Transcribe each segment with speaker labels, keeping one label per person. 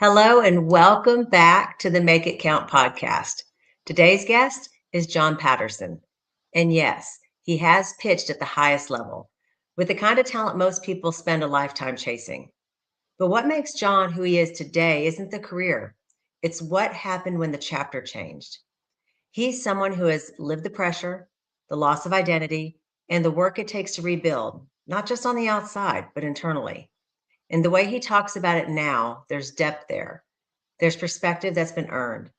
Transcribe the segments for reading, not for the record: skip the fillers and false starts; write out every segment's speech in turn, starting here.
Speaker 1: Hello and welcome back to the Make It Count podcast. Today's guest is John Patterson. And yes, he has pitched at the highest level with the kind of talent most people spend a lifetime chasing. But what makes John who he is today isn't the career, it's what happened when the chapter changed. He's someone who has lived the pressure, the loss of identity, and the work it takes to rebuild, not just on the outside, but internally. And the way he talks about it now, there's depth there. There's perspective that's been earned.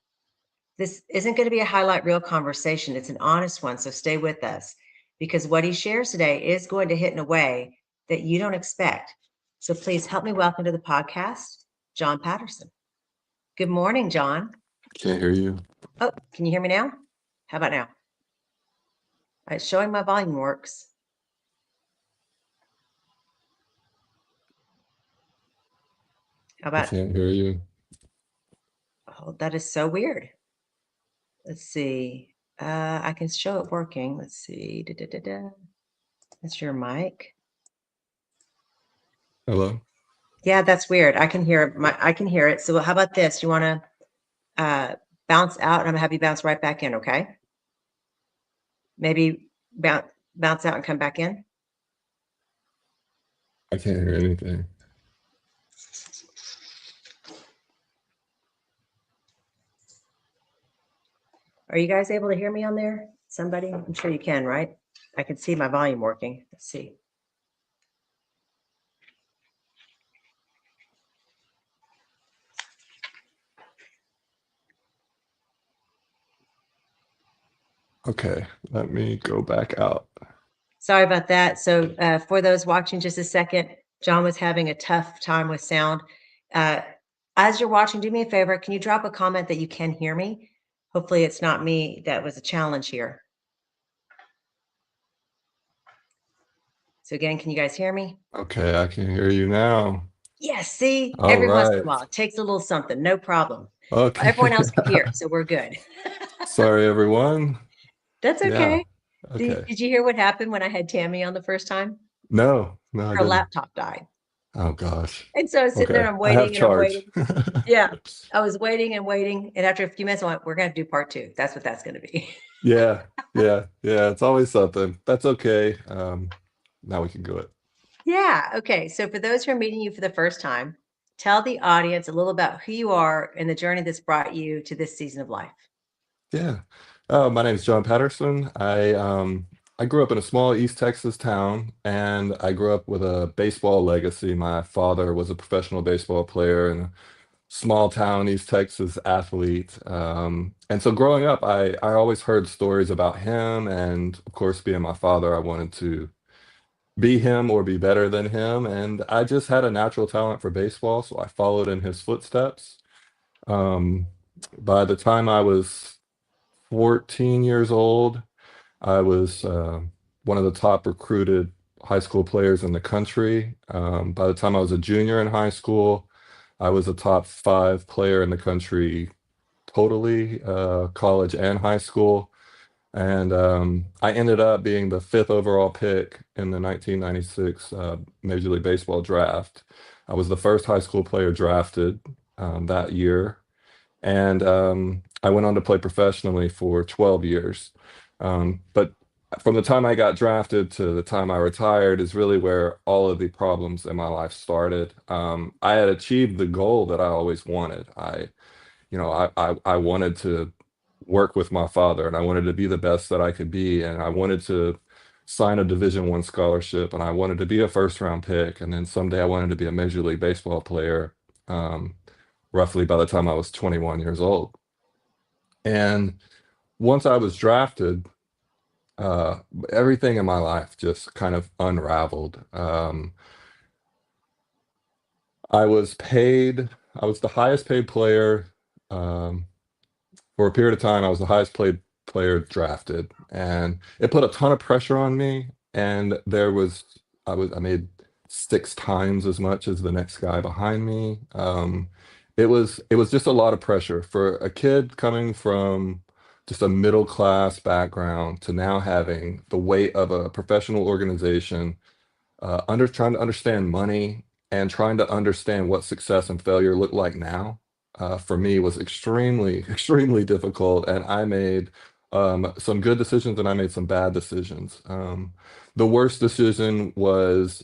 Speaker 1: This isn't going to be a highlight reel conversation. It's an honest one. So stay with us because what he shares today is going to hit in a way that you don't expect. So please help me welcome to the podcast, John Patterson. Good morning, John.
Speaker 2: Can't hear you.
Speaker 1: Oh, can you hear me now? How about now? It's showing my volume works. How
Speaker 2: I
Speaker 1: about,
Speaker 2: can't hear you.
Speaker 1: oh, that is so weird. Let's see. I can show it working. Let's see. That's your mic.
Speaker 2: Hello?
Speaker 1: Yeah, that's weird. I can hear it. So how about this? You want to bounce out and I'm gonna have you bounce right back in, okay? Maybe bounce out and come back in.
Speaker 2: I can't hear anything.
Speaker 1: Are you guys able to hear me on there? Somebody? I'm sure you can, right? I can see my volume working. Let's see.
Speaker 2: Okay, let me go back out.
Speaker 1: Sorry about that. So for those watching just a second, John was having a tough time with sound. As you're watching, do me a favor. Can you drop a comment that you can hear me? Hopefully it's not me that was a challenge here. So again, can you guys hear me?
Speaker 2: Okay, I can hear you now.
Speaker 1: Yes, see,
Speaker 2: All
Speaker 1: every once in a
Speaker 2: right.
Speaker 1: while, it takes a little something, no problem.
Speaker 2: Okay.
Speaker 1: Everyone else can hear, so we're good.
Speaker 2: Sorry, everyone.
Speaker 1: That's
Speaker 2: Yeah.
Speaker 1: okay.
Speaker 2: Okay.
Speaker 1: Did you hear what happened when I had Tammy on the first time?
Speaker 2: No, I
Speaker 1: Her
Speaker 2: didn't.
Speaker 1: laptop died.
Speaker 2: Oh gosh.
Speaker 1: And so I was sitting there
Speaker 2: Okay.
Speaker 1: and I'm
Speaker 2: I have
Speaker 1: waiting and I'm
Speaker 2: charge.
Speaker 1: waiting. Yeah, I was waiting and waiting. And after a few minutes, I went, we're going to do part two. That's what that's going to be.
Speaker 2: Yeah. It's always something. That's okay. Now we can go it.
Speaker 1: Yeah. Okay. So for those who are meeting you for the first time, tell the audience a little about who you are and the journey that's brought you to this season of life.
Speaker 2: Yeah. My name is John Patterson. I grew up in a small East Texas town, and I grew up with a baseball legacy. My father was a professional baseball player and a small town East Texas athlete. And so growing up, I always heard stories about him, and of course, being my father, I wanted to be him or be better than him. And I just had a natural talent for baseball, so I followed in his footsteps. Um, by the time I was 14 years old, I was one of the top recruited high school players in the country. By the time I was a junior in high school, I was a top five player in the country totally, college and high school. And I ended up being the fifth overall pick in the 1996 Major League Baseball draft. I was the first high school player drafted that year. And I went on to play professionally for 12 years. But from the time I got drafted to the time I retired is really where all of the problems in my life started. I had achieved the goal that I always wanted. I wanted to work with my father, and I wanted to be the best that I could be, and I wanted to sign a Division I scholarship, and I wanted to be a first round pick, and then someday I wanted to be a Major League Baseball player. Roughly by the time I was 21 years old. And once I was drafted, uh, everything in my life just kind of unraveled. I was paid, I was the highest paid player um, for a period of time. I was the highest paid player drafted, and it put a ton of pressure on me. And I made six times as much as the next guy behind me. It was just a lot of pressure for a kid coming from just a middle class background to now having the weight of a professional organization, under trying to understand money and trying to understand what success and failure look like now, for me was extremely, extremely difficult. And I made some good decisions and I made some bad decisions. The worst decision was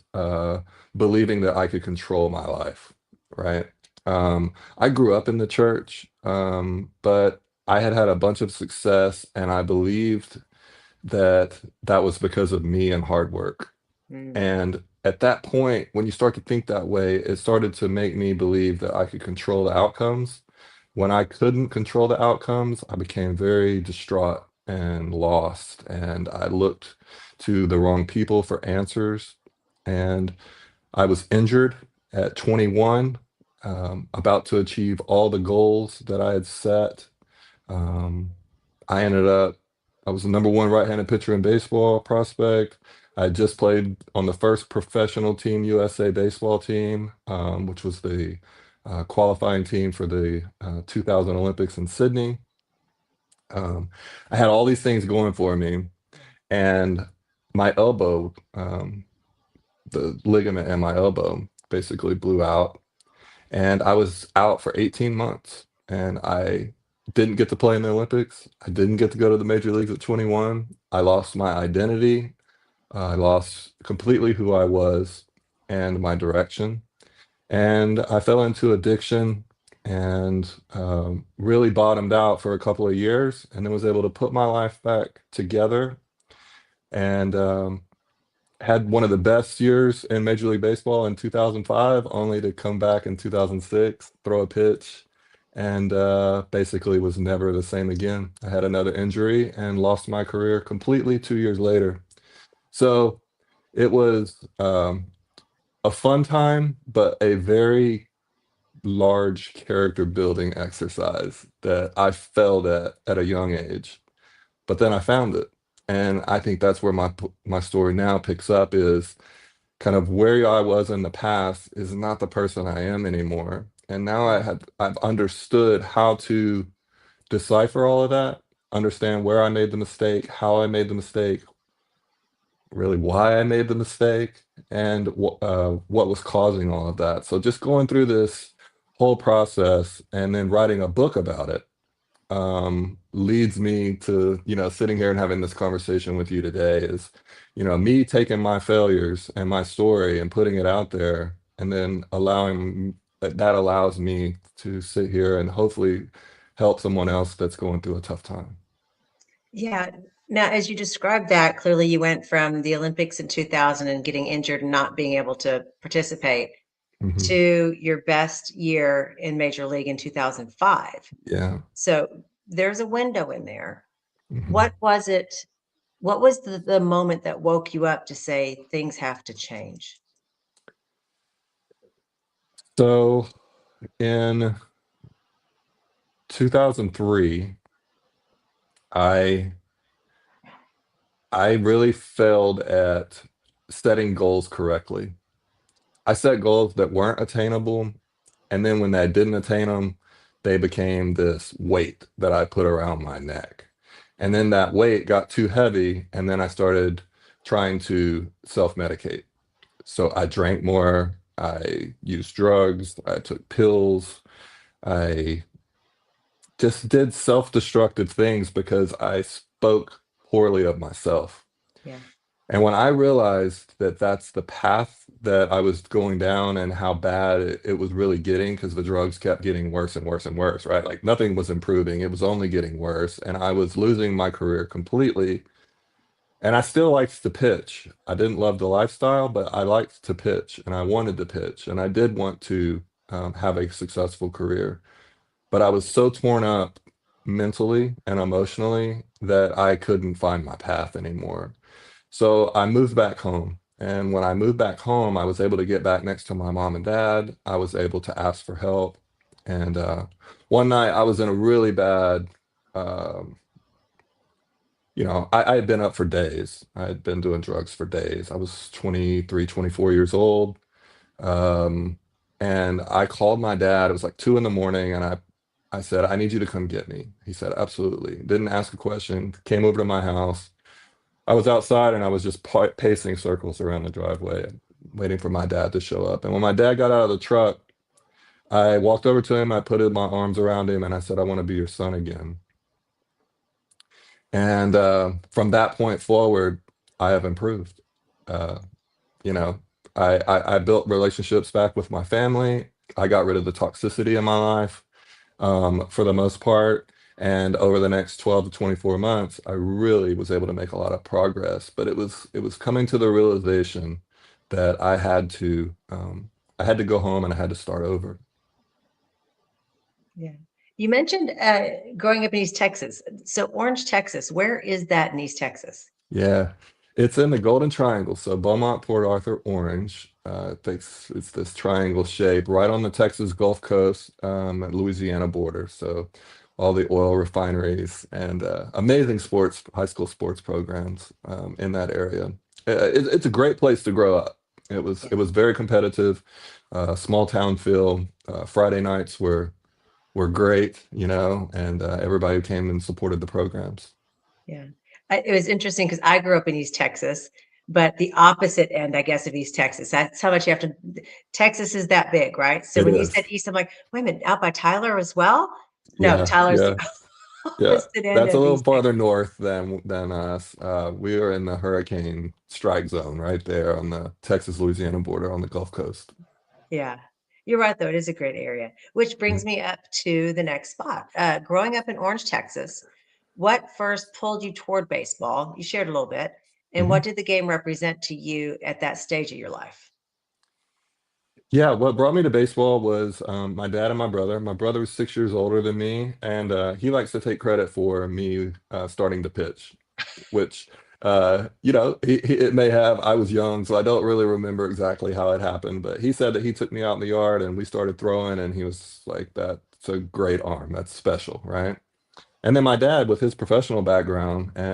Speaker 2: believing that I could control my life, right? I grew up in the church, but I had had a bunch of success, and I believed that that was because of me and hard work.
Speaker 1: Mm,
Speaker 2: And at that point, when you start to think that way, it started to make me believe that I could control the outcomes. When I couldn't control the outcomes, I became very distraught and lost, and I looked to the wrong people for answers. And I was injured at 21, about to achieve all the goals that I had set. Um, I ended up, I was the number one right-handed pitcher in baseball prospect. I had just played on the first professional Team USA baseball team, which was the qualifying team for the 2000 Olympics in Sydney. Um, I had all these things going for me, and my elbow, the ligament in my elbow, basically blew out, and I was out for 18 months. And I didn't get to play in the Olympics. I didn't get to go to the major leagues at 21. I lost my identity. I lost completely who I was and my direction. And I fell into addiction and really bottomed out for a couple of years, and then was able to put my life back together, and had one of the best years in Major League Baseball in 2005, only to come back in 2006, throw a pitch, and basically was never the same again. I had another injury and lost my career completely 2 years later. So it was a fun time, but a very large character building exercise that I failed at a young age. But then I found it. And I think that's where my story now picks up, is kind of where I was in the past is not the person I am anymore. And now
Speaker 1: mm.
Speaker 2: I've understood how to decipher all of that, understand where I made the mistake, how I made the mistake, really why I made the mistake, and what was causing all of that. So just going through this whole process and then writing a book about it leads me to, sitting here and having this conversation with you today, is, me taking my failures and my story and putting it out there, and then that allows me to sit here and hopefully help someone else that's going through a tough time.
Speaker 1: Yeah. Now, as you described that, clearly you went from the Olympics in 2000 and getting injured and not being able to participate
Speaker 2: Hmm.
Speaker 1: to your best year in Major League in 2005.
Speaker 2: Yeah.
Speaker 1: So there's a window in there.
Speaker 2: Hmm.
Speaker 1: What was it? What was the moment that woke you up to say things have to change?
Speaker 2: So in 2003, I I really failed at setting goals correctly. I set goals that weren't attainable, and then when I didn't attain them, they became this weight that I put around my neck. And then that weight got too heavy, and then I started trying to self-medicate. So I drank more, I used drugs, I took pills, I just did self-destructive things because I spoke poorly of myself.
Speaker 1: Yeah.
Speaker 2: And when I realized that that's the path that I was going down and how bad it was really getting, because the drugs kept getting worse and worse and worse, right? Like nothing was improving, it was only getting worse. And I was losing my career completely. And I still liked to pitch. I didn't love the lifestyle, but I liked to pitch and I wanted to pitch. And I did want to have a successful career. But I was so torn up mentally and emotionally that I couldn't find my path anymore. So I moved back home. And when I moved back home, I was able to get back next to my mom and dad. I was able to ask for help. And one night I was in a really bad, um, I had been up for days. I had been doing drugs for days. I was 23, 24 years old. Um, and I called my dad. It was like 2 in the morning. And I said, I need you to come get me. He said, absolutely. Didn't ask a question, came over to my house. I was outside and I was just pacing circles around the driveway. waiting for my dad to show up. And when my dad got out of the truck, I walked over to him, I put my arms around him, and I said, "I want to be your son again." And from that point forward, I have improved. Uh, you know, I built relationships back with my family. I got rid of the toxicity in my life, for the most part. And over the next 12 to 24 months, I really was able to make a lot of progress. But it was coming to the realization that I had to go home and I had to start over.
Speaker 1: Yeah. You mentioned growing up in East Texas. So Orange, Texas, where is that in East Texas?
Speaker 2: Yeah, it's in the Golden Triangle. So Beaumont, Port Arthur, Orange. It's this triangle shape right on the Texas Gulf Coast, and Louisiana border. So all the oil refineries and amazing high school sports programs in that area. It's a great place to grow up.
Speaker 1: Yeah.
Speaker 2: It was very competitive, small town feel. Friday nights were great, and everybody came and supported the programs.
Speaker 1: Yeah. It was interesting because I grew up in East Texas, but the opposite end, I guess, of East Texas. That's how much you have to. Texas is that big, right? So
Speaker 2: It
Speaker 1: when you said
Speaker 2: is.
Speaker 1: East, I'm like, wait a minute, out by Tyler as well? No,
Speaker 2: Yeah,
Speaker 1: Tyler's the
Speaker 2: yeah. Yeah,
Speaker 1: opposite end
Speaker 2: that's a
Speaker 1: of
Speaker 2: little
Speaker 1: East
Speaker 2: farther
Speaker 1: Texas.
Speaker 2: north than us. We are in the hurricane strike zone right there on the Texas-Louisiana border on the Gulf Coast.
Speaker 1: Yeah. You're right, though. It is a great area, which brings
Speaker 2: Mhm.
Speaker 1: me up to the next spot. Growing up in Orange, Texas, what first pulled you toward baseball? You shared a little bit. And what
Speaker 2: Mhm.
Speaker 1: did the game represent to you at that stage of your life?
Speaker 2: Yeah, what brought me to baseball was my dad and my brother. My brother was 6 years older than me, and he likes to take credit for me starting to pitch, which it may have. I was young, so I don't really remember exactly how it happened, but he said that he took me out in the yard and we started throwing, and he was like, "That's a great arm. That's special, right?" And then my dad, with his professional background, my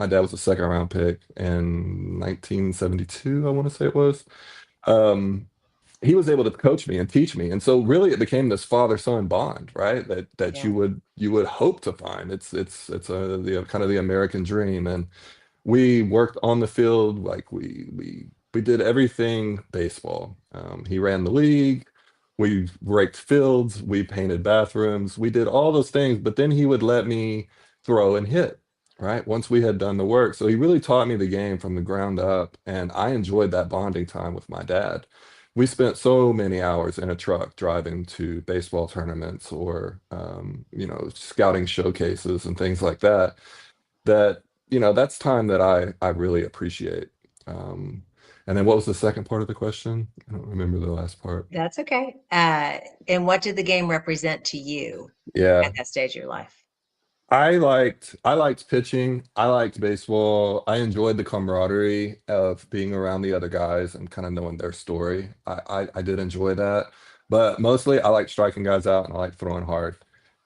Speaker 2: dad was a second round pick in 1972, I want to say it was. Um, he was able to coach me and teach me, and so really it became this father son bond, right? That
Speaker 1: Yeah.
Speaker 2: you would hope to find. It's the kind of the American dream, and we worked on the field like we did everything baseball. He ran the league. We raked fields. We painted bathrooms. We did all those things. But then he would let me throw and hit. Right. Once we had done the work, so he really taught me the game from the ground up, and I enjoyed that bonding time with my dad. We spent so many hours in a truck driving to baseball tournaments or scouting showcases and things like that that's time that I really appreciate. Um, and then what was the second part of the question? I don't remember the last part.
Speaker 1: That's okay. And what did the game represent to you at
Speaker 2: Yeah,
Speaker 1: that stage of your life?
Speaker 2: I liked pitching. I liked baseball. I enjoyed the camaraderie of being around the other guys and kind of knowing their story. I did enjoy that, but mostly I like striking guys out and I like throwing hard.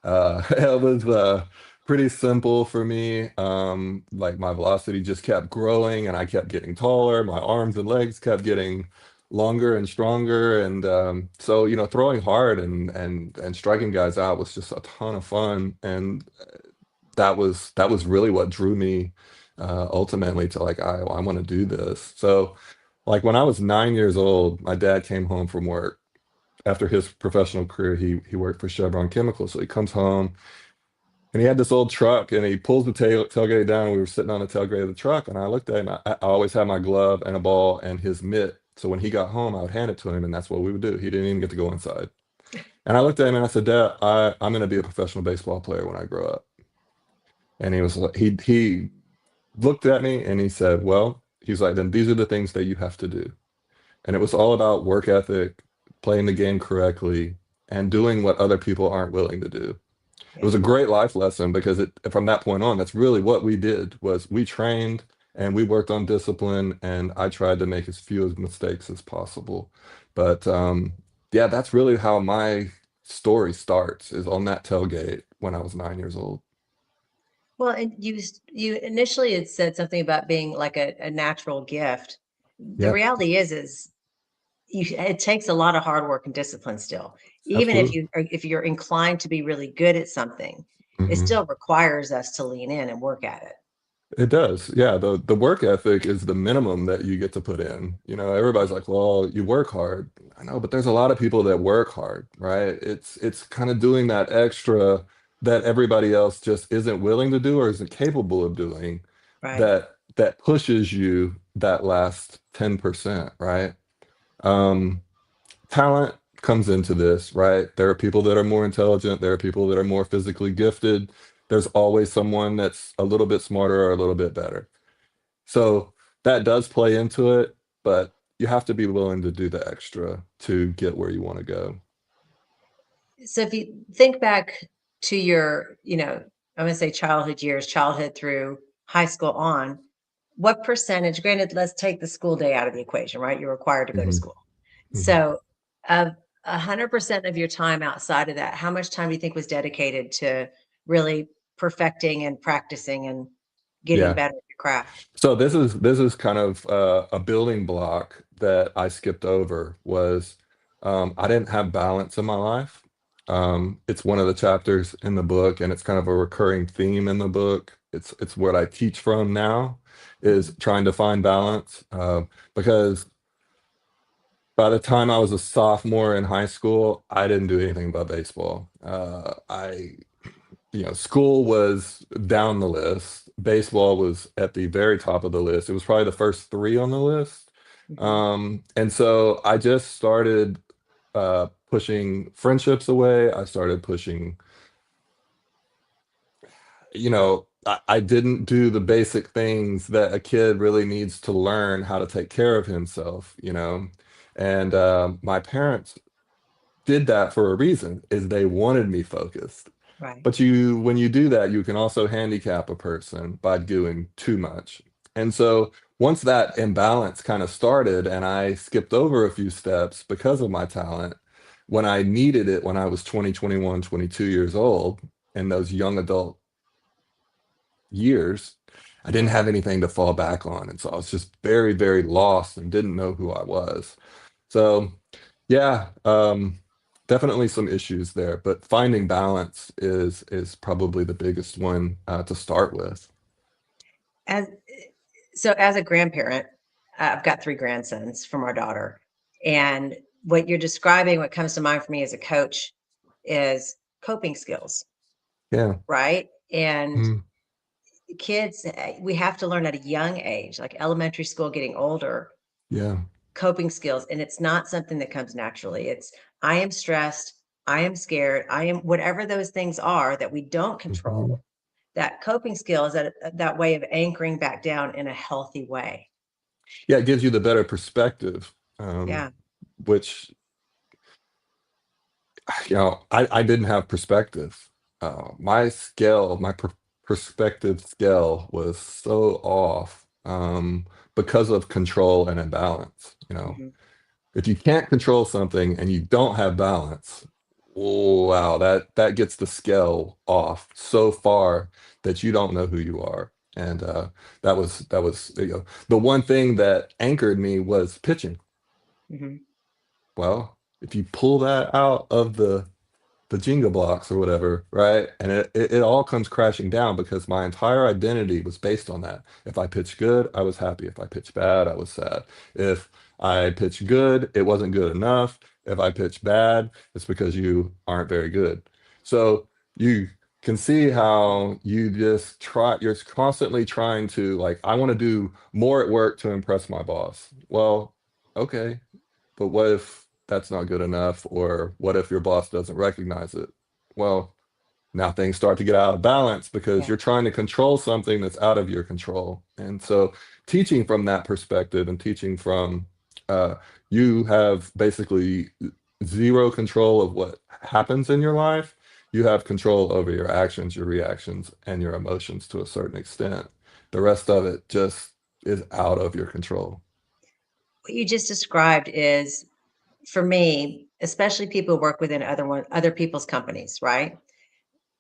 Speaker 2: It was pretty simple for me. Like my velocity just kept growing and I kept getting taller. My arms and legs kept getting longer and stronger, and so throwing hard and striking guys out was just a ton of fun, and that was really what drew me ultimately to like I want to do this. So like when I was 9 years old, my dad came home from work after his professional career. He worked for Chevron Chemicals, so he comes home and he had this old truck and he pulls the tailgate down. And we were sitting on the tailgate of the truck, and I looked at him. I always had my glove and a ball and his mitt. So when he got home, I would hand it to him, and that's what we would do. He didn't even get to go inside. And I looked at him and I said, "Dad, I'm going to be a professional baseball player when I grow up." And he was like, he looked at me and he said, "Well," he's like, "then these are the things that you have to do." And it was all about work ethic, playing the game correctly, and doing what other people aren't willing to do. It
Speaker 1: Yeah.
Speaker 2: was a great life lesson because from that point on, that's really what we did was we trained and we worked on discipline, and I tried to make as few mistakes as possible. But yeah, that's really how my story starts, is on that tailgate when I was 9 years old.
Speaker 1: Well, and you initially had said something about being like a natural gift. The
Speaker 2: Yeah,
Speaker 1: reality is it takes a lot of hard work and discipline still. Even
Speaker 2: absolutely.
Speaker 1: if you're inclined to be really good at something, it
Speaker 2: Hmm.
Speaker 1: still requires us to lean in and work at it.
Speaker 2: It does. Yeah, the work ethic is the minimum that you get to put in. Everybody's like, "Well, you work hard." I know, but there's a lot of people that work hard, right? It's kind of doing that extra that everybody else just isn't willing to do or isn't capable of doing
Speaker 1: Right.
Speaker 2: that pushes you that last 10%, right? Um, Talent comes into this, right? There are people that are more intelligent, there are people that are more physically gifted. There's always someone that's a little bit smarter or a little bit better. So that does play into it, but you have to be willing to do the extra to get where you want to go.
Speaker 1: So if you think back to your, I'm going to say childhood years, childhood through high school on, what percentage, granted, let's take the school day out of the equation, right? You're required to go to
Speaker 2: hmm
Speaker 1: school.
Speaker 2: hmm
Speaker 1: So of 100% of your time outside of that, how much time do you think was dedicated to really perfecting and practicing and getting
Speaker 2: Yeah.
Speaker 1: better at your craft?
Speaker 2: So this is kind of a building block that I skipped over was I didn't have balance in my life. It's one of the chapters in the book, and it's kind of a recurring theme in the book. It's what I teach from now is
Speaker 1: Mhm.
Speaker 2: trying to find balance because by the time I was a sophomore in high school, I didn't do anything but baseball. School was down the list. Baseball was at the very top of the list. It was probably the first three on the list.
Speaker 1: Mhm.
Speaker 2: And so I just started pushing friendships away. I started pushing, I didn't do the basic things that a kid really needs to learn how to take care of himself. And my parents did that for a reason, is they wanted me focused.
Speaker 1: Right.
Speaker 2: But when you do that, you can also handicap a person by doing too much. And so once that imbalance kind of started and I skipped over a few steps because of my talent, when I needed it when I was 20, 21, 22 years old, in those young adult years, I didn't
Speaker 1: Right.
Speaker 2: have anything to fall back on. And so I was just very, very lost and didn't know who I was. So yeah, definitely some issues there, but finding balance is probably the biggest one to start with.
Speaker 1: As so as a grandparent, I've got 3 grandsons from our daughter, and what you're describing, what comes to mind for me as a coach is coping skills,
Speaker 2: Yeah,
Speaker 1: right? And
Speaker 2: mm,
Speaker 1: kids, we have to learn at a young age, like elementary school, getting older,
Speaker 2: yeah,
Speaker 1: coping skills, and it's not something that comes naturally. It's, I am stressed, I am scared, I am whatever those things are that we don't
Speaker 2: mhm.
Speaker 1: control. That coping skill is that way of anchoring back down in a healthy way.
Speaker 2: Yeah. It gives you the better perspective,
Speaker 1: Yeah.
Speaker 2: which I didn't have perspective. My scale, my perspective scale was so off because of control and imbalance.
Speaker 1: Mhm.
Speaker 2: If you can't control something and you don't have balance, oh, wow, that gets the scale off so far that you don't know who you are. And that was the one thing that anchored me was pitching.
Speaker 1: Mhm.
Speaker 2: Well, if you pull that out of the Jenga blocks or whatever, right? And it all comes crashing down because my entire identity was based on that. If I pitched good, I was happy. If I pitched bad, I was sad. If I pitched good, it wasn't good enough. If I pitched bad, it's because you aren't very good. So you can see how you're constantly trying to, like, I want to do more at work to impress my boss. Well, okay, but what if that's not good enough? Or what if your boss doesn't recognize it? Well, now things start to get out of balance because
Speaker 1: Yeah.
Speaker 2: you're trying to control something that's out of your control. And so, teaching from that perspective and teaching from uh, you have basically zero control of what happens in your life. You have control over your actions, your reactions, and your emotions to a certain extent. The rest of it just is out of your control.
Speaker 1: What you just described is, for me, especially people who work within other people's companies, right?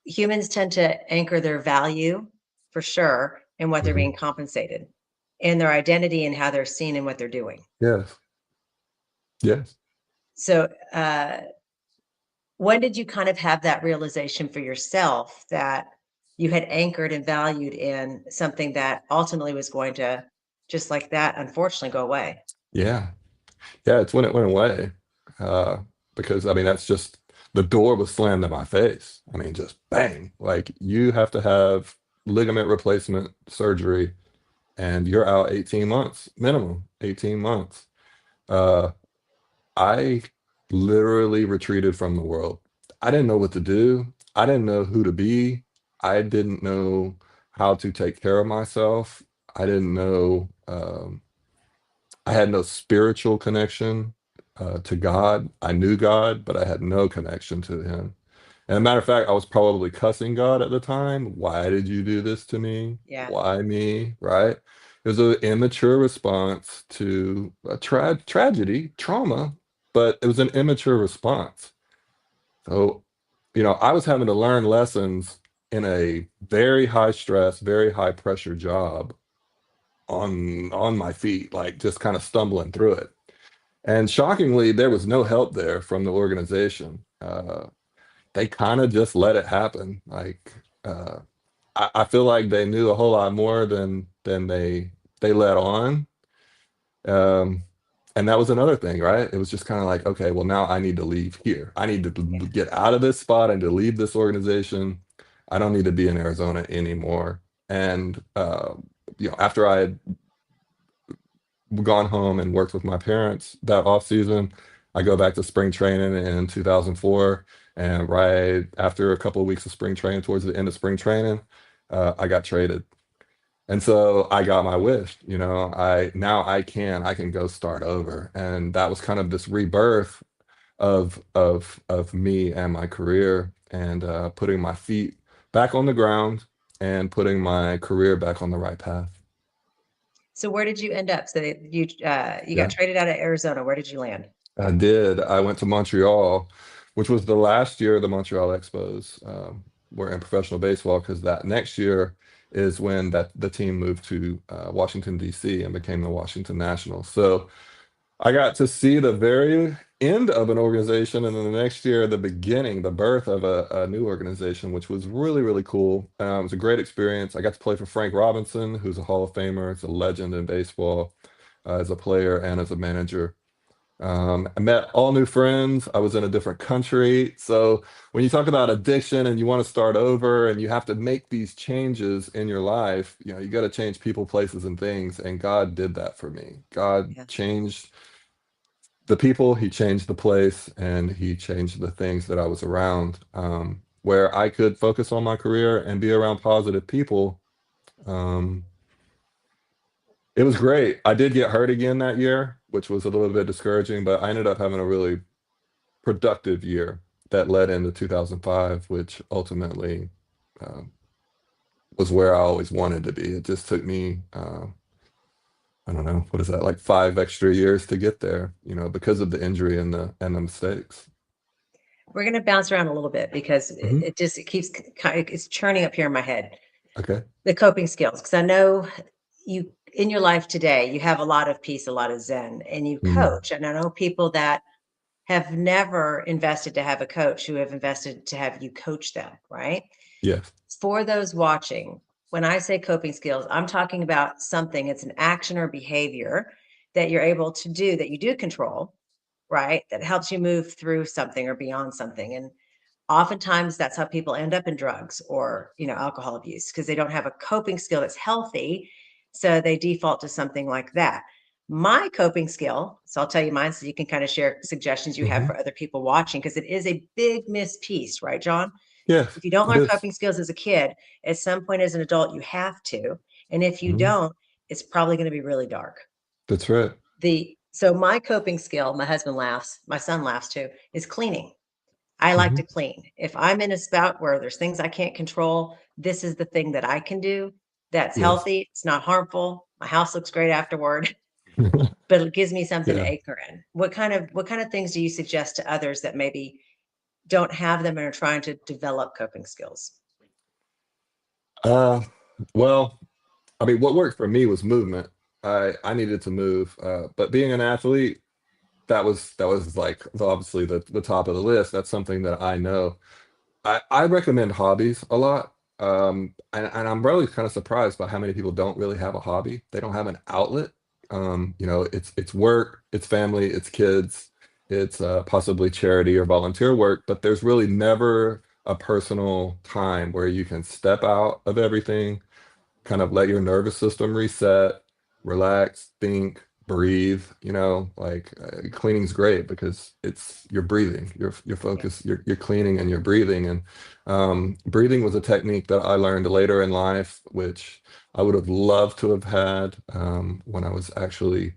Speaker 1: Humans tend to anchor their value for sure in what they're
Speaker 2: Mhm.
Speaker 1: being compensated, and their identity and how they're seen and what they're doing.
Speaker 2: Yes. Yes.
Speaker 1: So, when did you kind of have that realization for yourself that you had anchored and valued in something that ultimately was going to, just like that, unfortunately go away.
Speaker 2: Yeah. Yeah, it's when it went away. Uh, because I mean, that's just the door was slammed in my face. I mean, just bang. Like you have to have ligament replacement surgery and you're out 18 months, minimum 18 months. Uh, I literally retreated from the world. I didn't know what to do. I didn't know who to be. I didn't know how to take care of myself. I didn't know, I had no spiritual connection to God. I knew God, but I had no connection to Him. And a matter of fact, I was probably cussing God at the time. Why did you do this to me?
Speaker 1: Yeah.
Speaker 2: Why me? Right? It was an immature response to a tragedy, trauma, but it was an immature response. So, I was having to learn lessons in a very high stress, very high pressure job on my feet, like just kind of stumbling through it. And shockingly, there was no help there from the organization. They kind of just let it happen. Like I feel like they knew a whole lot more than they let on. Um, and that was another thing, right? It was just kind of like, okay, well now I need to leave here. I need to
Speaker 1: Yeah.
Speaker 2: get out of this spot. I need to leave this organization. I don't need to be in Arizona anymore. And after I had gone home and worked with my parents that off season. I go back to spring training in 2004, and right after a couple of weeks of spring training, towards the end of spring training, I got traded. And so I got my wish, I can go start over. And that was kind of this rebirth of me and my career and putting my feet back on the ground and putting my career back on the right path.
Speaker 1: So where did you end up? So you got
Speaker 2: Yeah.
Speaker 1: traded out of Arizona. Where did you land?
Speaker 2: I did. I went to Montreal, which was the last year of the Montreal Expos were in professional baseball because that next year is when that the team moved to Washington, D.C. and became the Washington Nationals. So I got to see the very end of an organization and then the next year, the beginning, the birth of a new organization, which was really, really cool. It was a great experience. I got to play for Frank Robinson, who's a Hall of Famer. It's a legend in baseball as a player and as a manager. I met all new friends. I was in a different country. So when you talk about addiction and you want to start over and you have to make these changes in your life, you got to change people, places, and things. And God did that for me. God
Speaker 1: Yeah.
Speaker 2: changed the people, He changed the place, and He changed the things that I was around, where I could focus on my career and be around positive people. Um, it was great. I did get hurt again that year, which was a little bit discouraging, but I ended up having a really productive year that led into 2005, which ultimately um, was where I always wanted to be. It just took me, I don't know, what is that, like 5 extra years to get there, because of the injury and the mistakes.
Speaker 1: We're going to bounce around a little bit because
Speaker 2: Hmm.
Speaker 1: it keeps it's churning up here in my head.
Speaker 2: Okay.
Speaker 1: The coping skills, because I know you in your life today, you have a lot of peace, a lot of zen, and you
Speaker 2: Mm,
Speaker 1: coach. And I know people that have never invested to have a coach who have invested to have you coach them, right?
Speaker 2: yes.
Speaker 1: For those watching, when I say coping skills, I'm talking about something, it's an action or behavior that you're able to do that you do control, right? That helps you move through something or beyond something. And oftentimes that's how people end up in drugs or, alcohol abuse because they don't have a coping skill that's healthy. So they default to something like that. My coping skill, so I'll tell you mine so you can kind of share suggestions you have
Speaker 2: Hmm.
Speaker 1: for other people watching because it is a big missed piece, right, John?
Speaker 2: Yes,
Speaker 1: If you don't
Speaker 2: it
Speaker 1: learn
Speaker 2: is.
Speaker 1: coping skills as a kid, at some point as an adult, you have to. And if you
Speaker 2: Mhm.
Speaker 1: don't, it's probably going to be really dark.
Speaker 2: That's right.
Speaker 1: So my coping skill, my husband laughs, my son laughs too, is cleaning. I like
Speaker 2: Hmm.
Speaker 1: to clean. If I'm in a spout where there's things I can't control, this is the thing that I can do that's
Speaker 2: Yes.
Speaker 1: healthy. It's not harmful. My house looks great afterward, but it gives me something to
Speaker 2: Yeah.
Speaker 1: anchor in. What kind of things do you suggest to others that maybe don't have them and are trying to develop coping skills?
Speaker 2: Uh, well, I mean, what worked for me was movement. I needed to move, but being an athlete, that was like obviously the top of the list. That's something that I know. I recommend hobbies a lot. And I'm really kind of surprised by how many people don't really have a hobby. They don't have an outlet. It's work, it's family, it's kids, it's possibly charity or volunteer work, but there's really never a personal time where you can step out of everything, kind of let your nervous system reset, relax, think, breathe, like cleaning's great because you're breathing, you're
Speaker 1: Yeah.
Speaker 2: focused, you're cleaning and you're breathing. And breathing was a technique that I learned later in life, which I would have loved to have had when I was actually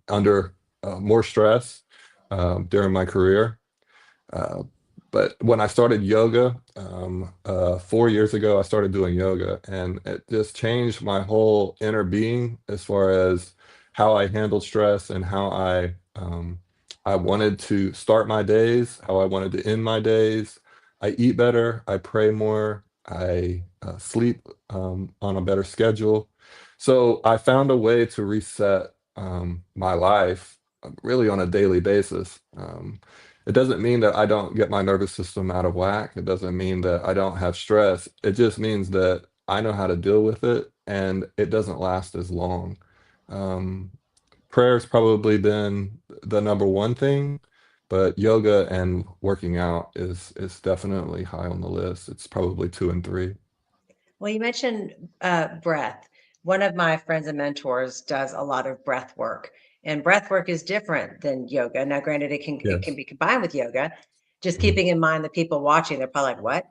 Speaker 2: under more stress during my career. Uh, but when I started yoga, 4 years ago, I started doing yoga, and it just changed my whole inner being as far as how I handled stress and how I wanted to start my days, how I wanted to end my days. I eat better, I pray more, I sleep on a better schedule. So I found a way to reset my life really on a daily basis. It doesn't mean that I don't get my nervous system out of whack. It doesn't mean that I don't have stress. It just means that I know how to deal with it and it doesn't last as long. Um, Prayer's probably been the number one thing, but yoga and working out is definitely high on the list. It's probably two and three.
Speaker 1: Well, you mentioned breath. One of my friends and mentors does a lot of breath work, and breath work is different than yoga. Now, granted, it can
Speaker 2: Yes.
Speaker 1: be combined with yoga. Just
Speaker 2: Mhm.
Speaker 1: keeping in mind the people watching, they're probably like, "What?"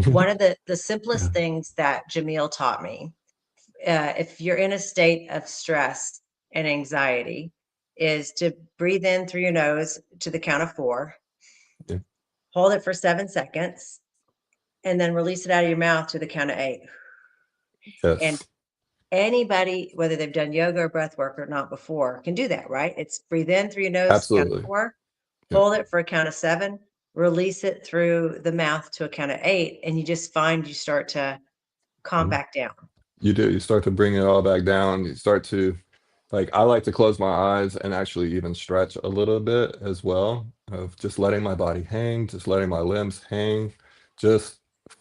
Speaker 1: One of the simplest
Speaker 2: Yeah.
Speaker 1: things that Jamil taught me, if you're in a state of stress and anxiety, is to breathe in through your nose to the count of 4,
Speaker 2: Yeah.
Speaker 1: hold it for 7 seconds, and then release it out of your mouth to the count of 8. And
Speaker 2: Yes.
Speaker 1: anybody, whether they've done yoga or breath work or not before, can do that, right? It's breathe in through your nose, count of
Speaker 2: Absolutely.
Speaker 1: 4,
Speaker 2: Yep.
Speaker 1: hold it for a count of 7, release it through the mouth to a count of 8, and you just find you start to calm
Speaker 2: Mhm.
Speaker 1: back down.
Speaker 2: You do. You start to bring it all back down. You start to like I like to close my eyes and actually even stretch a little bit as well, of just letting my body hang, just letting my limbs hang, just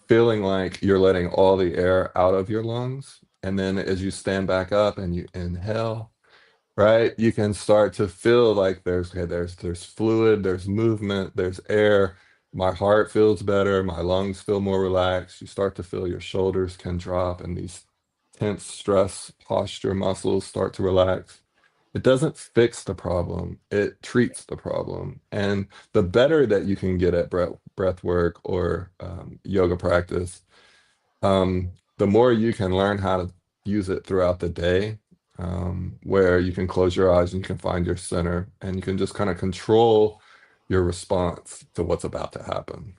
Speaker 2: feeling like you're letting all the air out of your lungs. And then as you stand back up and you inhale, right, you can start to feel like there's fluid, there's movement, there's air. My heart feels better, my lungs feel more relaxed. You start to feel your shoulders can drop and these tense stress posture muscles start to relax. It doesn't fix the problem, it treats the problem. And the better that you can get at breath work or yoga practice, the more you can learn how to use it throughout the day, where you can close your eyes and you can find your center and you can just kind of control your response to what's about to happen.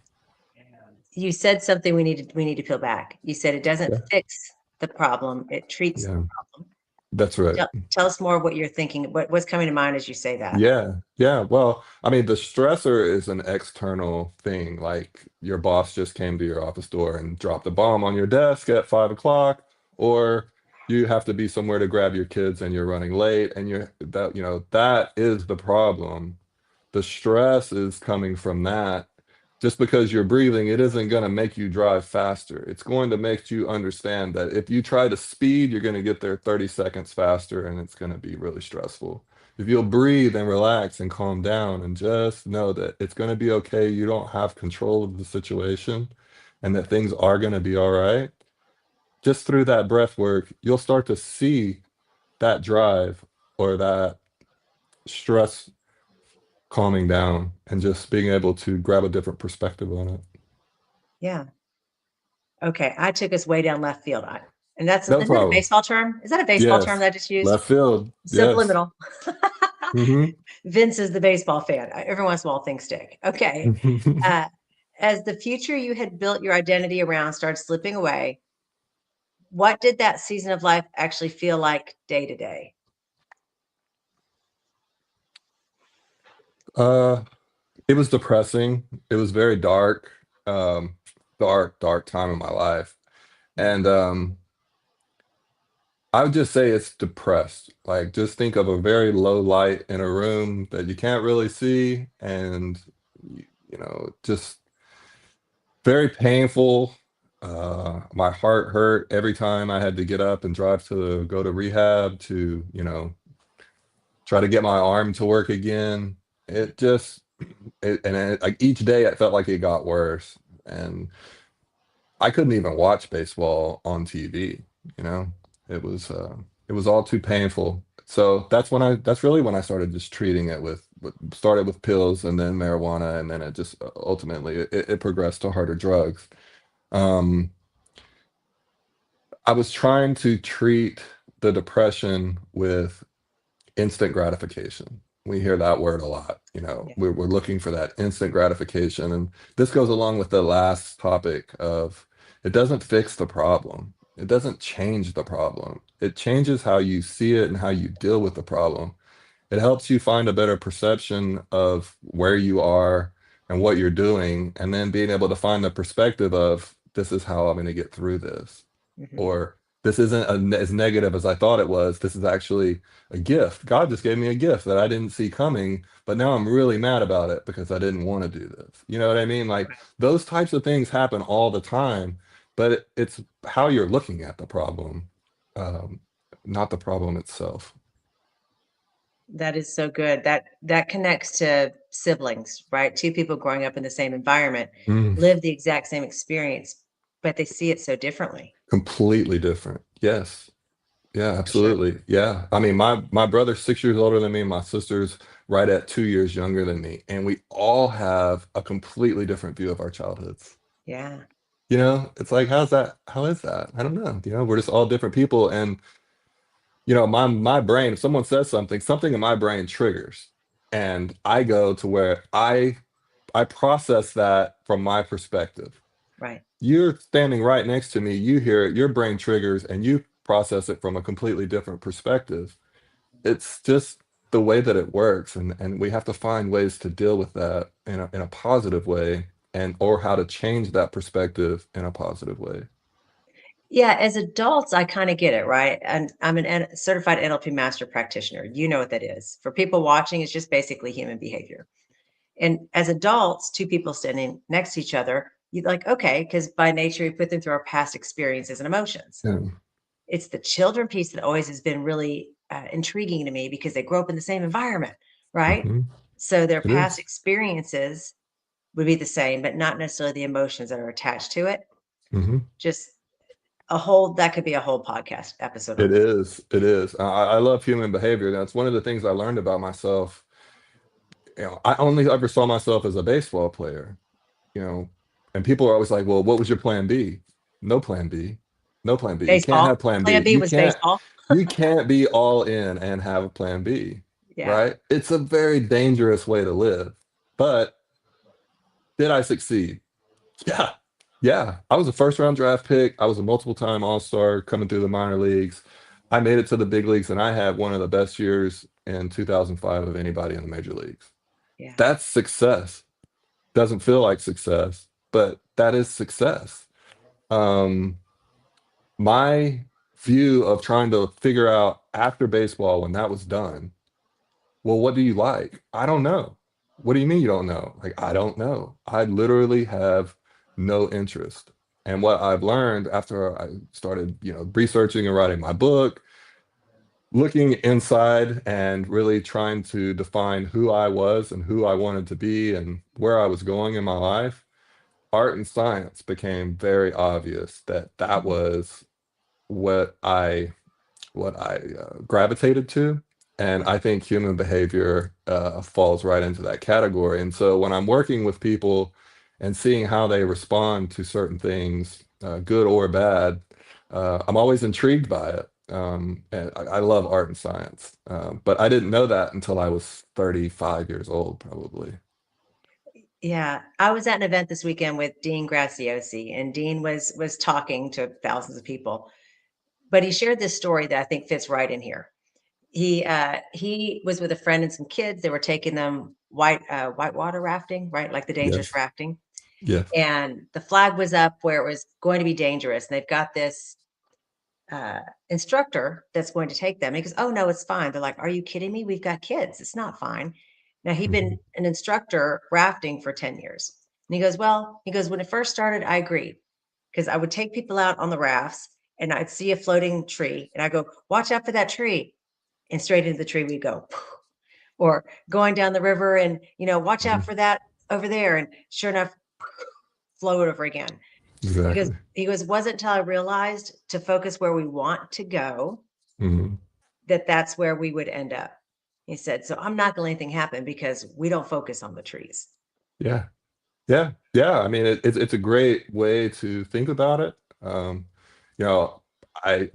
Speaker 1: You said something we need to peel back. You said it doesn't
Speaker 2: Yeah.
Speaker 1: fix the problem, it treats the
Speaker 2: Yeah,
Speaker 1: problem.
Speaker 2: that's right.
Speaker 1: Tell us more what you're thinking. What's coming to mind as you say that?
Speaker 2: Yeah, yeah. Well, I mean, the stressor is an external thing. Like your boss just came to your office door and dropped a bomb on your desk at 5 o'clock, or you have to be somewhere to grab your kids and you're running late, and that is the problem. The stress is coming from that. Just because you're breathing, it isn't going to make you drive faster. It's going to make you understand that if you try to speed, you're going to get there 30 seconds faster and it's going to be really stressful. If you'll breathe and relax and calm down and just know that it's going to be okay, you don't have control of the situation and that things are going to be all right, just through that breath work, you'll start to see that drive or that stress calming down and just being able to grab a different perspective on it.
Speaker 1: Yeah. Okay, I took us way down left field. And that's
Speaker 2: No
Speaker 1: isn't that a
Speaker 2: problem.
Speaker 1: baseball term? Is that a baseball term
Speaker 2: Yes.
Speaker 1: that I just used?
Speaker 2: Left field. Yes.
Speaker 1: Subliminal.
Speaker 2: Hmm.
Speaker 1: Vince is the baseball fan. Every once in a while things stick. Okay. Uh, as the future you had built your identity around started slipping away, what did that season of life actually feel like day to day?
Speaker 2: uh, it was depressing. It was very dark, dark time in my life. And I would just say it's depressed. Like just think of a very low light in a room that you can't really see and just very painful. My heart hurt every time I had to get up and drive to go to rehab to, try to get my arm to work again. It just, like each day it felt like it got worse. And I couldn't even watch baseball on TV, you know? It was it was all too painful. So that's really when I started just treating it started with pills and then marijuana, and then it just ultimately it progressed to harder drugs. Um, I was trying to treat the depression with instant gratification. We hear that word a lot.
Speaker 1: Yeah.
Speaker 2: We're looking for that instant gratification. And this goes along with the last topic of it doesn't fix the problem. It doesn't change the problem. It changes how you see it and how you deal with the problem. It helps you find a better perception of where you are and what you're doing, and then being able to find the perspective of this is how I'm going to get through this,
Speaker 1: Hmm.
Speaker 2: or this isn't as negative as I thought it was. This is actually a gift. God just gave me a gift that I didn't see coming, but now I'm really mad about it because I didn't want to do this. You know what I mean? Like those types of things happen all the time, but it's how you're looking at the problem, um, not the problem itself.
Speaker 1: That is so good. That connects to siblings, right? Two people growing up in the same environment
Speaker 2: Mm,
Speaker 1: live the exact same experience, but they see it so differently.
Speaker 2: completely different. Yes. Yeah,
Speaker 1: For sure.
Speaker 2: absolutely. Yeah. I mean, my brother's 6 years older than me. My sister's right at 2 years younger than me. And we all have a completely different view of our childhoods.
Speaker 1: Yeah.
Speaker 2: It's like, how is that? I don't know. We're just all different people. And, my brain, if someone says something in my brain triggers. And I go to where I process that from my perspective.
Speaker 1: Right.
Speaker 2: You're standing right next to me, you hear it, your brain triggers, and you process it from a completely different perspective. It's just the way that it works, and we have to find ways to deal with that in a positive way, and or how to change that perspective in a positive way.
Speaker 1: Yeah, as adults, I kind of get it, right? And I'm an certified NLP master practitioner. You know what that is. For people watching, it's just basically human behavior. And as adults, two people standing next to each other, you like, okay, because by nature, we put them through our past experiences and emotions.
Speaker 2: Yeah.
Speaker 1: It's the children piece that always has been really intriguing to me because they grow up in the same environment, right?
Speaker 2: Hmm.
Speaker 1: So their
Speaker 2: It
Speaker 1: past
Speaker 2: is.
Speaker 1: experiences would be the same, but not necessarily the emotions that are attached to it.
Speaker 2: Hmm.
Speaker 1: Just that could be a whole podcast episode on
Speaker 2: It
Speaker 1: its
Speaker 2: is. It is. I love human behavior. That's one of the things I learned about myself. I only ever saw myself as a baseball player. you know, and people are always like, well, what was your plan B? No plan B. No plan B. You can't
Speaker 1: baseball.
Speaker 2: have plan
Speaker 1: Plan
Speaker 2: B.
Speaker 1: B was baseball.
Speaker 2: You can't be all in and have a plan B,
Speaker 1: Yeah.
Speaker 2: right? It's a very dangerous way to live. But did I succeed? Yeah. Yeah. I was a first round draft pick. I was a multiple time all-star coming through the minor leagues. I made it to the big leagues, and I had one of the best years in 2005 of anybody in the major leagues.
Speaker 1: Yeah.
Speaker 2: That's success. Doesn't feel like success, but that is success. Um, my view of trying to figure out after baseball when that was done, well, what do you like? I don't know. What do you mean you don't know? Like, I don't know. I literally have no interest. And what I've learned after I started, researching and writing my book, looking inside and really trying to define who I was and who I wanted to be and where I was going in my life, art and science became very obvious that that
Speaker 1: Mhm.
Speaker 2: was what I gravitated to, and
Speaker 1: Yeah.
Speaker 2: I think human behavior falls right into that category. And so when I'm working with people and seeing how they respond to certain things, good or bad, I'm always intrigued by it. And I love art and science, but I didn't know that until I was 35 years old, probably.
Speaker 1: Yeah. I was at an event this weekend with Dean Graziosi, and Dean was talking to thousands of people, but he shared this story that I think fits right in here. He was with a friend and some kids. They were taking them white water rafting, right? Like the dangerous
Speaker 2: Yes.
Speaker 1: rafting.
Speaker 2: Yes.
Speaker 1: And the flag was up where it was going to be dangerous. And they've got this uh, instructor that's going to take them. And he goes, "Oh no, it's fine." They're like, "Are you kidding me? We've got kids. It's not fine." Now he'd been
Speaker 2: Mhm.
Speaker 1: an instructor rafting for 10 years. And he goes, "Well," he goes, "when it first started, I agreed. because I would take people out on the rafts and I'd see a floating tree and I go, watch out for that tree. And straight into the tree we go. Or going down the river and, watch out
Speaker 2: Mhm.
Speaker 1: for that over there. And sure enough, float over again. Because
Speaker 2: Exactly.
Speaker 1: he goes, wasn't until I realized to focus where we want to go
Speaker 2: Mhm.
Speaker 1: that that's where we would end up. He said, so I'm not going to let anything happen because we don't focus on the trees.
Speaker 2: Yeah. Yeah, yeah. I mean, it's a great way to think about it. You know,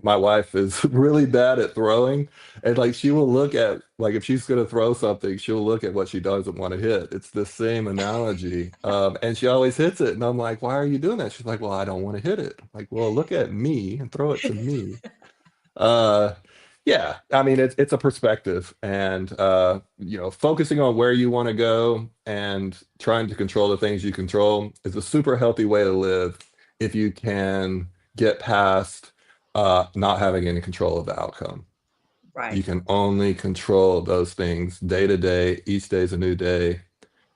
Speaker 2: my wife is really bad at throwing, and like she will look at like if she's gonna throw something, she'll look at what she doesn't want to hit. It's the same analogy, and she always hits it, and I'm like, why are you doing that? She's like, well, I don't want to hit it. I'm like, well, look at me and throw it to me. Uh, yeah, I mean it's a perspective, and focusing on where you want to go and trying to control the things you control is a super healthy way to live if you can get past not having any control of the outcome. You
Speaker 1: Right.
Speaker 2: can only control those things day to day. Each day is a new day.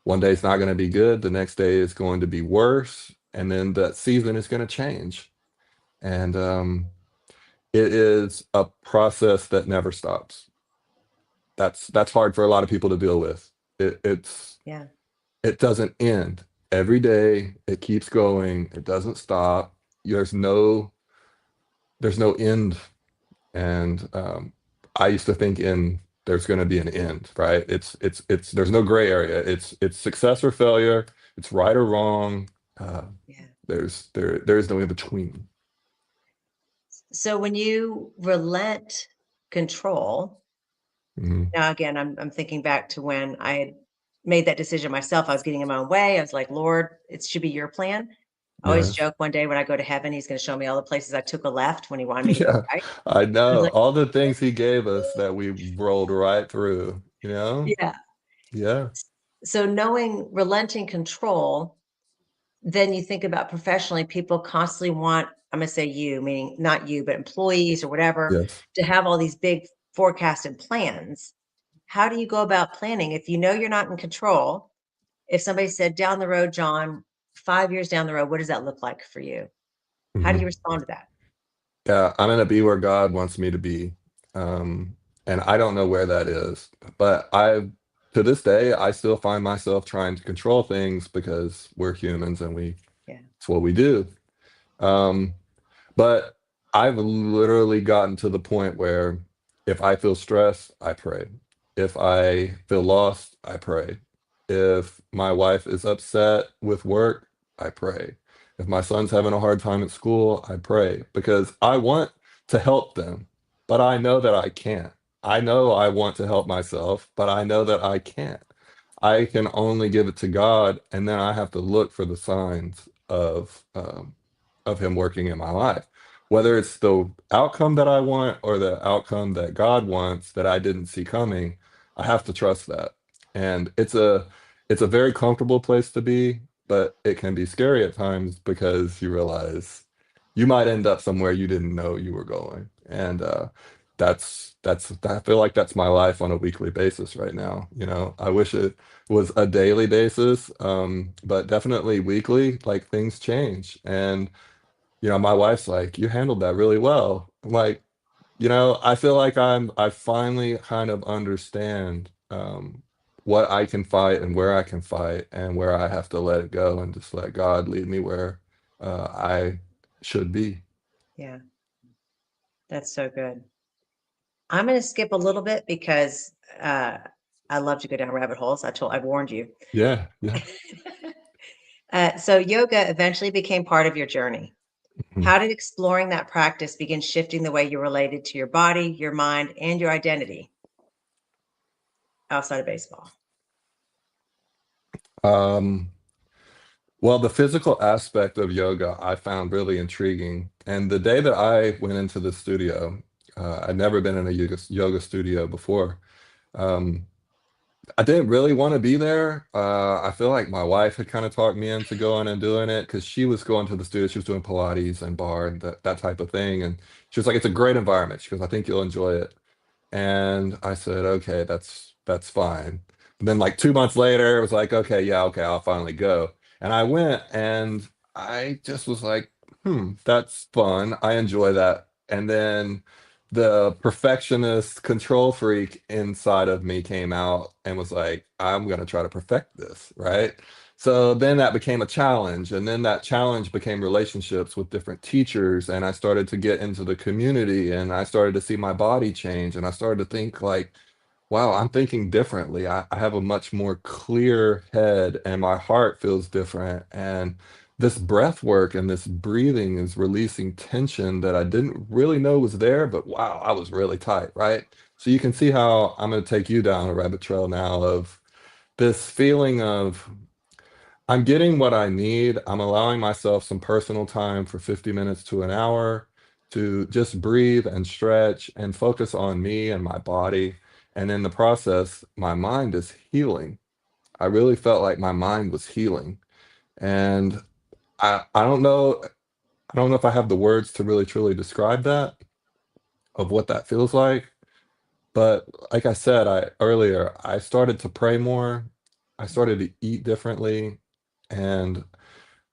Speaker 2: One day is not going to be good. The next day is going to be worse, and then that season is going to change. And it is a process that never stops. That's hard for a lot of people to deal with.
Speaker 1: Yeah.
Speaker 2: It doesn't end. Every day it keeps going. It doesn't stop. There's no there's no end. And I used to think in there's going to be an end, right? It's there's no gray area. It's success or failure. It's right or wrong. Uh,
Speaker 1: Yeah.
Speaker 2: there's no in between.
Speaker 1: So when you relent control,
Speaker 2: Mhm.
Speaker 1: now again, I'm thinking back to when I had made that decision myself. I was getting in my own way. I was like, Lord, it should be your plan. I always
Speaker 2: Yes.
Speaker 1: joke one day when I go to heaven, he's going to show me all the places I took a left when he wanted me to go
Speaker 2: Yeah,
Speaker 1: right.
Speaker 2: I
Speaker 1: I was
Speaker 2: know.
Speaker 1: like,
Speaker 2: All the things he gave us that we rolled right through, you know?
Speaker 1: yeah.
Speaker 2: Yeah.
Speaker 1: So knowing relenting control, then you think about professionally, people constantly want, I'm going to say you, meaning not you, but employees or whatever,
Speaker 2: Yes.
Speaker 1: to have all these big forecasted plans. How do you go about planning if you know you're not in control? If somebody said down the road, John, 5 years down the road, what does that look like for you? How do you
Speaker 2: Mhm.
Speaker 1: respond to that?
Speaker 2: Yeah, I'm gonna be where God wants me to be. Um, and I don't know where that is, but to this day, I still find myself trying to control things because we're humans and
Speaker 1: Yeah.
Speaker 2: it's what we do. Um, But I've literally gotten to the point where if I feel stressed, I pray. If I feel lost, I pray. If my wife is upset with work, I pray. If my son's having a hard time at school, I pray because I want to help them, but I know that I can't. I know I want to help myself, but I know that I can't. I can only give it to God, and then I have to look for the signs of Him working in my life. Whether it's the outcome that I want or the outcome that God wants that I didn't see coming, I have to trust that. And it's a very comfortable place to be, but it can be scary at times because you realize you might end up somewhere you didn't know you were going. And that's I feel like that's my life on a weekly basis right now. I wish it was a daily basis, but definitely weekly, like things change. And my wife's like, you handled that really well. I'm like, I feel like I finally kind of understand what I can fight and where I can fight and where I have to let it go and just let God lead me where I should be.
Speaker 1: Yeah. That's so good. I'm going to skip a little bit because uh, I love to go down rabbit holes. I've warned you.
Speaker 2: Yeah, yeah.
Speaker 1: So yoga eventually became part of your journey.
Speaker 2: Mhm.
Speaker 1: How did exploring that practice begin shifting the way you related to your body, your mind, and your identity outside of baseball?
Speaker 2: Um, well, the physical aspect of yoga I found really intriguing. And the day that I went into the studio, I'd never been in a yoga studio before. Um, I didn't really want to be there. I feel like my wife had kind of talked me into going and doing it because she was going to the studio. She was doing Pilates and bar and that type of thing. And she was like, it's a great environment. She goes, I think you'll enjoy it. And I said, okay, that's fine. And then like 2 months later, it was like, okay, yeah, okay, I'll finally go. And I went and I just was like, That's fun. I enjoy that. And then the perfectionist control freak inside of me came out and was like, I'm going to try to perfect this, right? So then that became a challenge. And then that challenge became relationships with different teachers. And I started to get into the community and I started to see my body change. And I started to think like, wow, I'm thinking differently. I have a much more clear head and my heart feels different. And this breath work and this breathing is releasing tension that I didn't really know was there, but wow, I was really tight, right? So you can see how I'm going to take you down a rabbit trail now of this feeling of I'm getting what I need. I'm allowing myself some personal time for 50 minutes to an hour to just breathe and stretch and focus on me and my body. And in the process, my mind is healing. I really felt like my mind was healing. And I don't know, I don't know if I have the words to really truly describe that of what that feels like. But like I said, I earlier, I started to pray more. I started to eat differently. And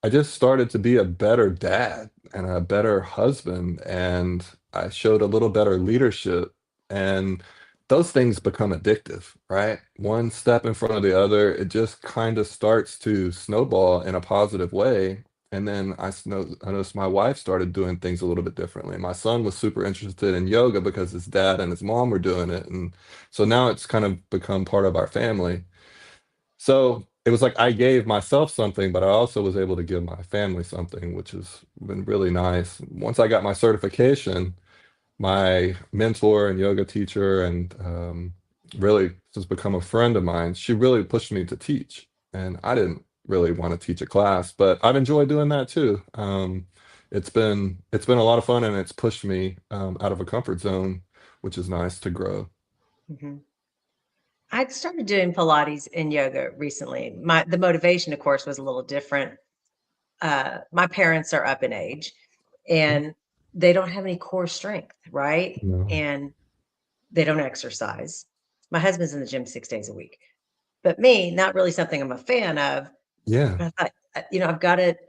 Speaker 2: I just started to be a better dad and a better husband, and I showed a little better leadership. And those things become addictive, right? One step in front of the other, it just kind of starts to snowball in a positive way. And then I noticed my wife started doing things a little bit differently. My son was super interested in yoga because his dad and his mom were doing it. And so now it's kind of become part of our family. So it was like I gave myself something, but I also was able to give my family something, which has been really nice. Once I got my certification, my mentor and yoga teacher, and really has become a friend of mine, she really pushed me to teach. And I didn't really want to teach a class, but I've enjoyed doing that too. It's been a lot of fun, and it's pushed me out of a comfort zone, which is nice to grow.
Speaker 1: Mhm. I started doing Pilates and yoga recently. The motivation, of course, was a little different. My parents are up in age and they don't have any core strength, right?
Speaker 2: No.
Speaker 1: And they don't exercise. My husband's in the gym 6 days a week, but me, not really something I'm a fan of.
Speaker 2: Yeah.
Speaker 1: But I thought,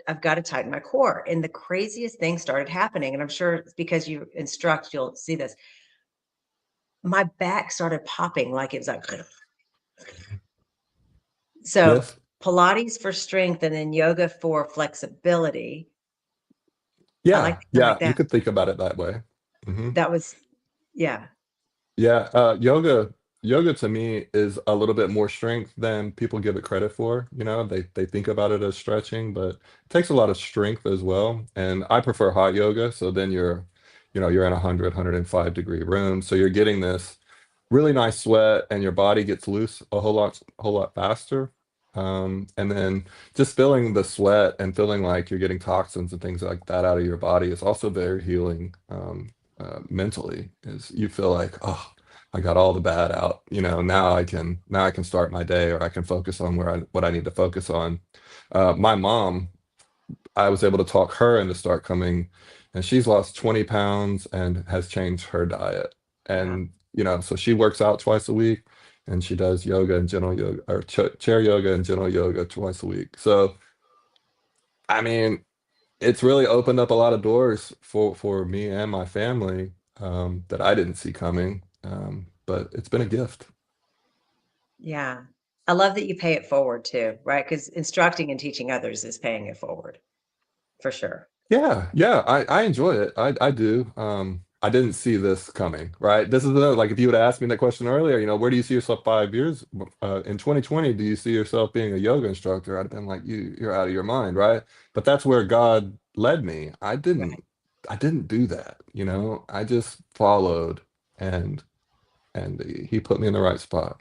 Speaker 1: I've got to tighten my core. And the craziest thing started happening. And I'm sure it's because you instruct, you'll see this. My back started popping like it was like, so
Speaker 2: Yes.
Speaker 1: Pilates for strength and then yoga for flexibility. I like
Speaker 2: Yeah,
Speaker 1: I like
Speaker 2: yeah, you
Speaker 1: that.
Speaker 2: could think about it that way. Hmm.
Speaker 1: That was yeah.
Speaker 2: Yeah, yoga to me is a little bit more strength than people give it credit for. You know, they think about it as stretching, but it takes a lot of strength as well. And I prefer hot yoga, so then you're in a 105-degree room, so you're getting this really nice sweat and your body gets loose a whole lot faster. And then just feeling the sweat and feeling like you're getting toxins and things like that out of your body is also very healing. Mentally is you feel like, oh, I got all the bad out. Now I can start my day, or I can focus on what I need to focus on. My mom, I was able to talk her into start coming, and she's lost 20 pounds and has changed her diet.
Speaker 1: Wow.
Speaker 2: And, so she works out twice a week and she does yoga and gentle yoga, or chair yoga and gentle yoga twice a week. So, I mean, it's really opened up a lot of doors for me and my family that I didn't see coming. But it's been a gift.
Speaker 1: Yeah. I love that you pay it forward too, right? Because instructing and teaching others is paying it forward for sure.
Speaker 2: Yeah, yeah, I enjoy it. I do. I didn't see this coming, right? This is like if you would have asked me that question earlier, where do you see yourself 5 years in 2020? Do you see yourself being a yoga instructor? I'd have been like, you're out of your mind, right? But that's where God led me.
Speaker 1: Right.
Speaker 2: I didn't do that, I just followed, and he put me in the right spot.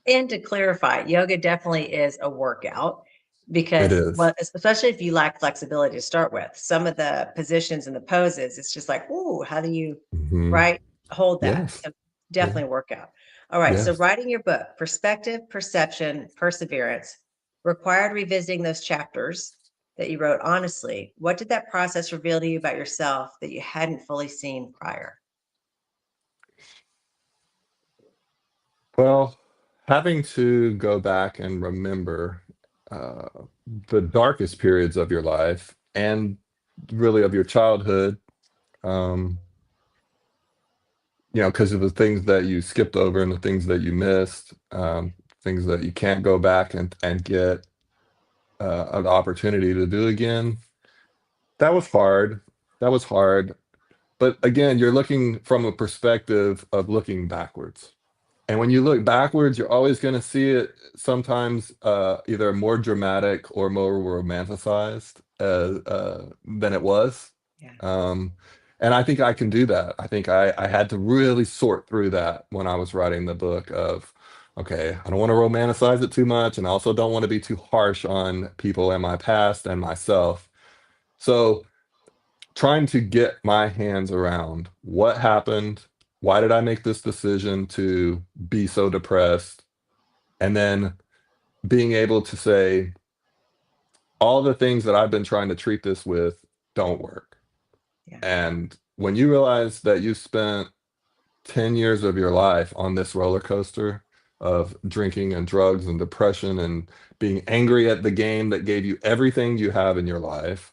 Speaker 1: And to clarify, yoga definitely is a workout
Speaker 2: It
Speaker 1: because
Speaker 2: is.
Speaker 1: what especially if you lack flexibility to start with, some of the positions and the poses, it's just like, ooh, how do you
Speaker 2: Hmm.
Speaker 1: right hold that?
Speaker 2: Yes.
Speaker 1: So
Speaker 2: Yeah.
Speaker 1: definitely a workout. All right. So
Speaker 2: Yes.
Speaker 1: writing your book, perspective, perception, perseverance, required revisiting those chapters that you wrote honestly. What did that process reveal to you about yourself that you hadn't fully seen prior?
Speaker 2: Well, having to go back and remember uh, the darkest periods of your life and really of your childhood, um, because of the things that you skipped over and the things that you missed, things that you can't go back and get an opportunity to do again. That was hard. That was hard. But again, you're looking from a perspective of looking backwards. And when you look backwards, you're always going to see it sometimes either more dramatic or more romanticized than it was.
Speaker 1: Yeah.
Speaker 2: Um, and I think I can do that. I think I had to really sort through that when I was writing the book of, okay, I don't want to romanticize it too much, and I also don't want to be too harsh on people in my past and myself. So trying to get my hands around what happened, why did I make this decision to be so depressed, and then being able to say all the things that I've been trying to treat this with don't work.
Speaker 1: Yeah.
Speaker 2: And when you realize that you spent 10 years of your life on this roller coaster of drinking and drugs and depression and being angry at the game that gave you everything you have in your life,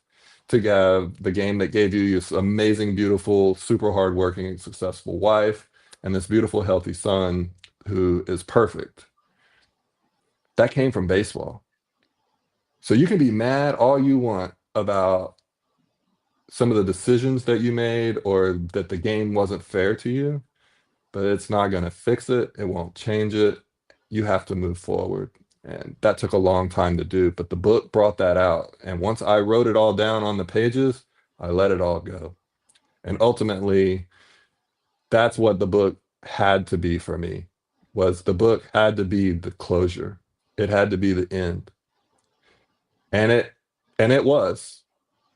Speaker 2: to have the game that gave you this amazing, beautiful, super hardworking, and successful wife, and this beautiful, healthy son who is perfect. That came from baseball. So you can be mad all you want about some of the decisions that you made or that the game wasn't fair to you, but it's not going to fix it. It won't change it. You have to move forward. And that took a long time to do, but the book brought that out. And once I wrote it all down on the pages, I let it all go. And ultimately, that's what the book had to be for me. Was the book had to be the closure. It had to be the end. And it was.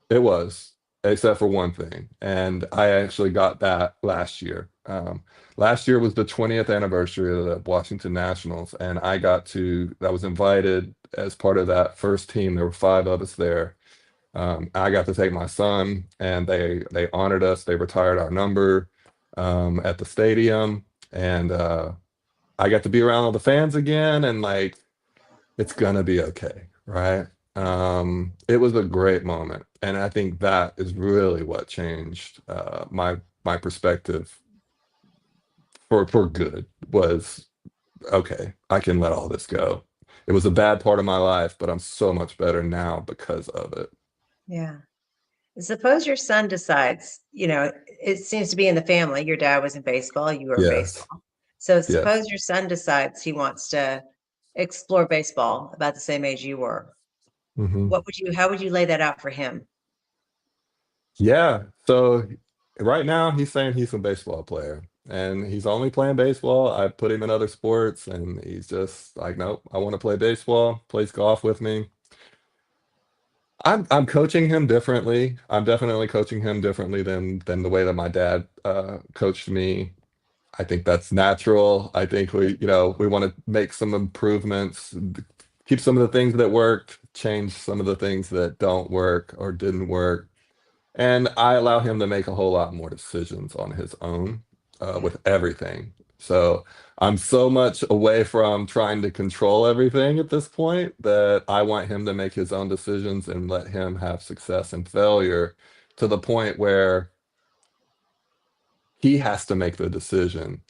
Speaker 2: It was, except for one thing. And I actually got that last year. Last year was the 20th anniversary of the Washington Nationals, and I was invited as part of that first team. There were five of us there. I got to take my son, and they honored us. They retired our number at the stadium, and I got to be around all the fans again, and like it's gonna be okay, right? It was a great moment, and I think that is really what changed my perspective for good. Was okay, I can let all this go. It was a bad part of my life, but I'm so much better now because of it.
Speaker 1: Yeah. Suppose your son decides, it seems to be in the family. Your dad was in baseball, you were in
Speaker 2: Yes,
Speaker 1: baseball. So
Speaker 2: yes.
Speaker 1: suppose your son decides he wants to explore baseball about the same age you were.
Speaker 2: Hmm.
Speaker 1: How would you lay that out for him?
Speaker 2: Yeah. So right now he's saying he's a baseball player and he's only playing baseball. I put him in other sports and he's just like, nope, I want to play baseball, plays golf with me. I'm coaching him differently. I'm definitely coaching him differently than the way that my dad coached me. I think that's natural. I think we want to make some improvements, keep some of the things that worked, change some of the things that don't work or didn't work. And I allow him to make a whole lot more decisions on his own
Speaker 1: Yeah.
Speaker 2: with everything. So I'm so much away from trying to control everything at this point that I want him to make his own decisions and let him have success and failure to the point where he has to make the decision.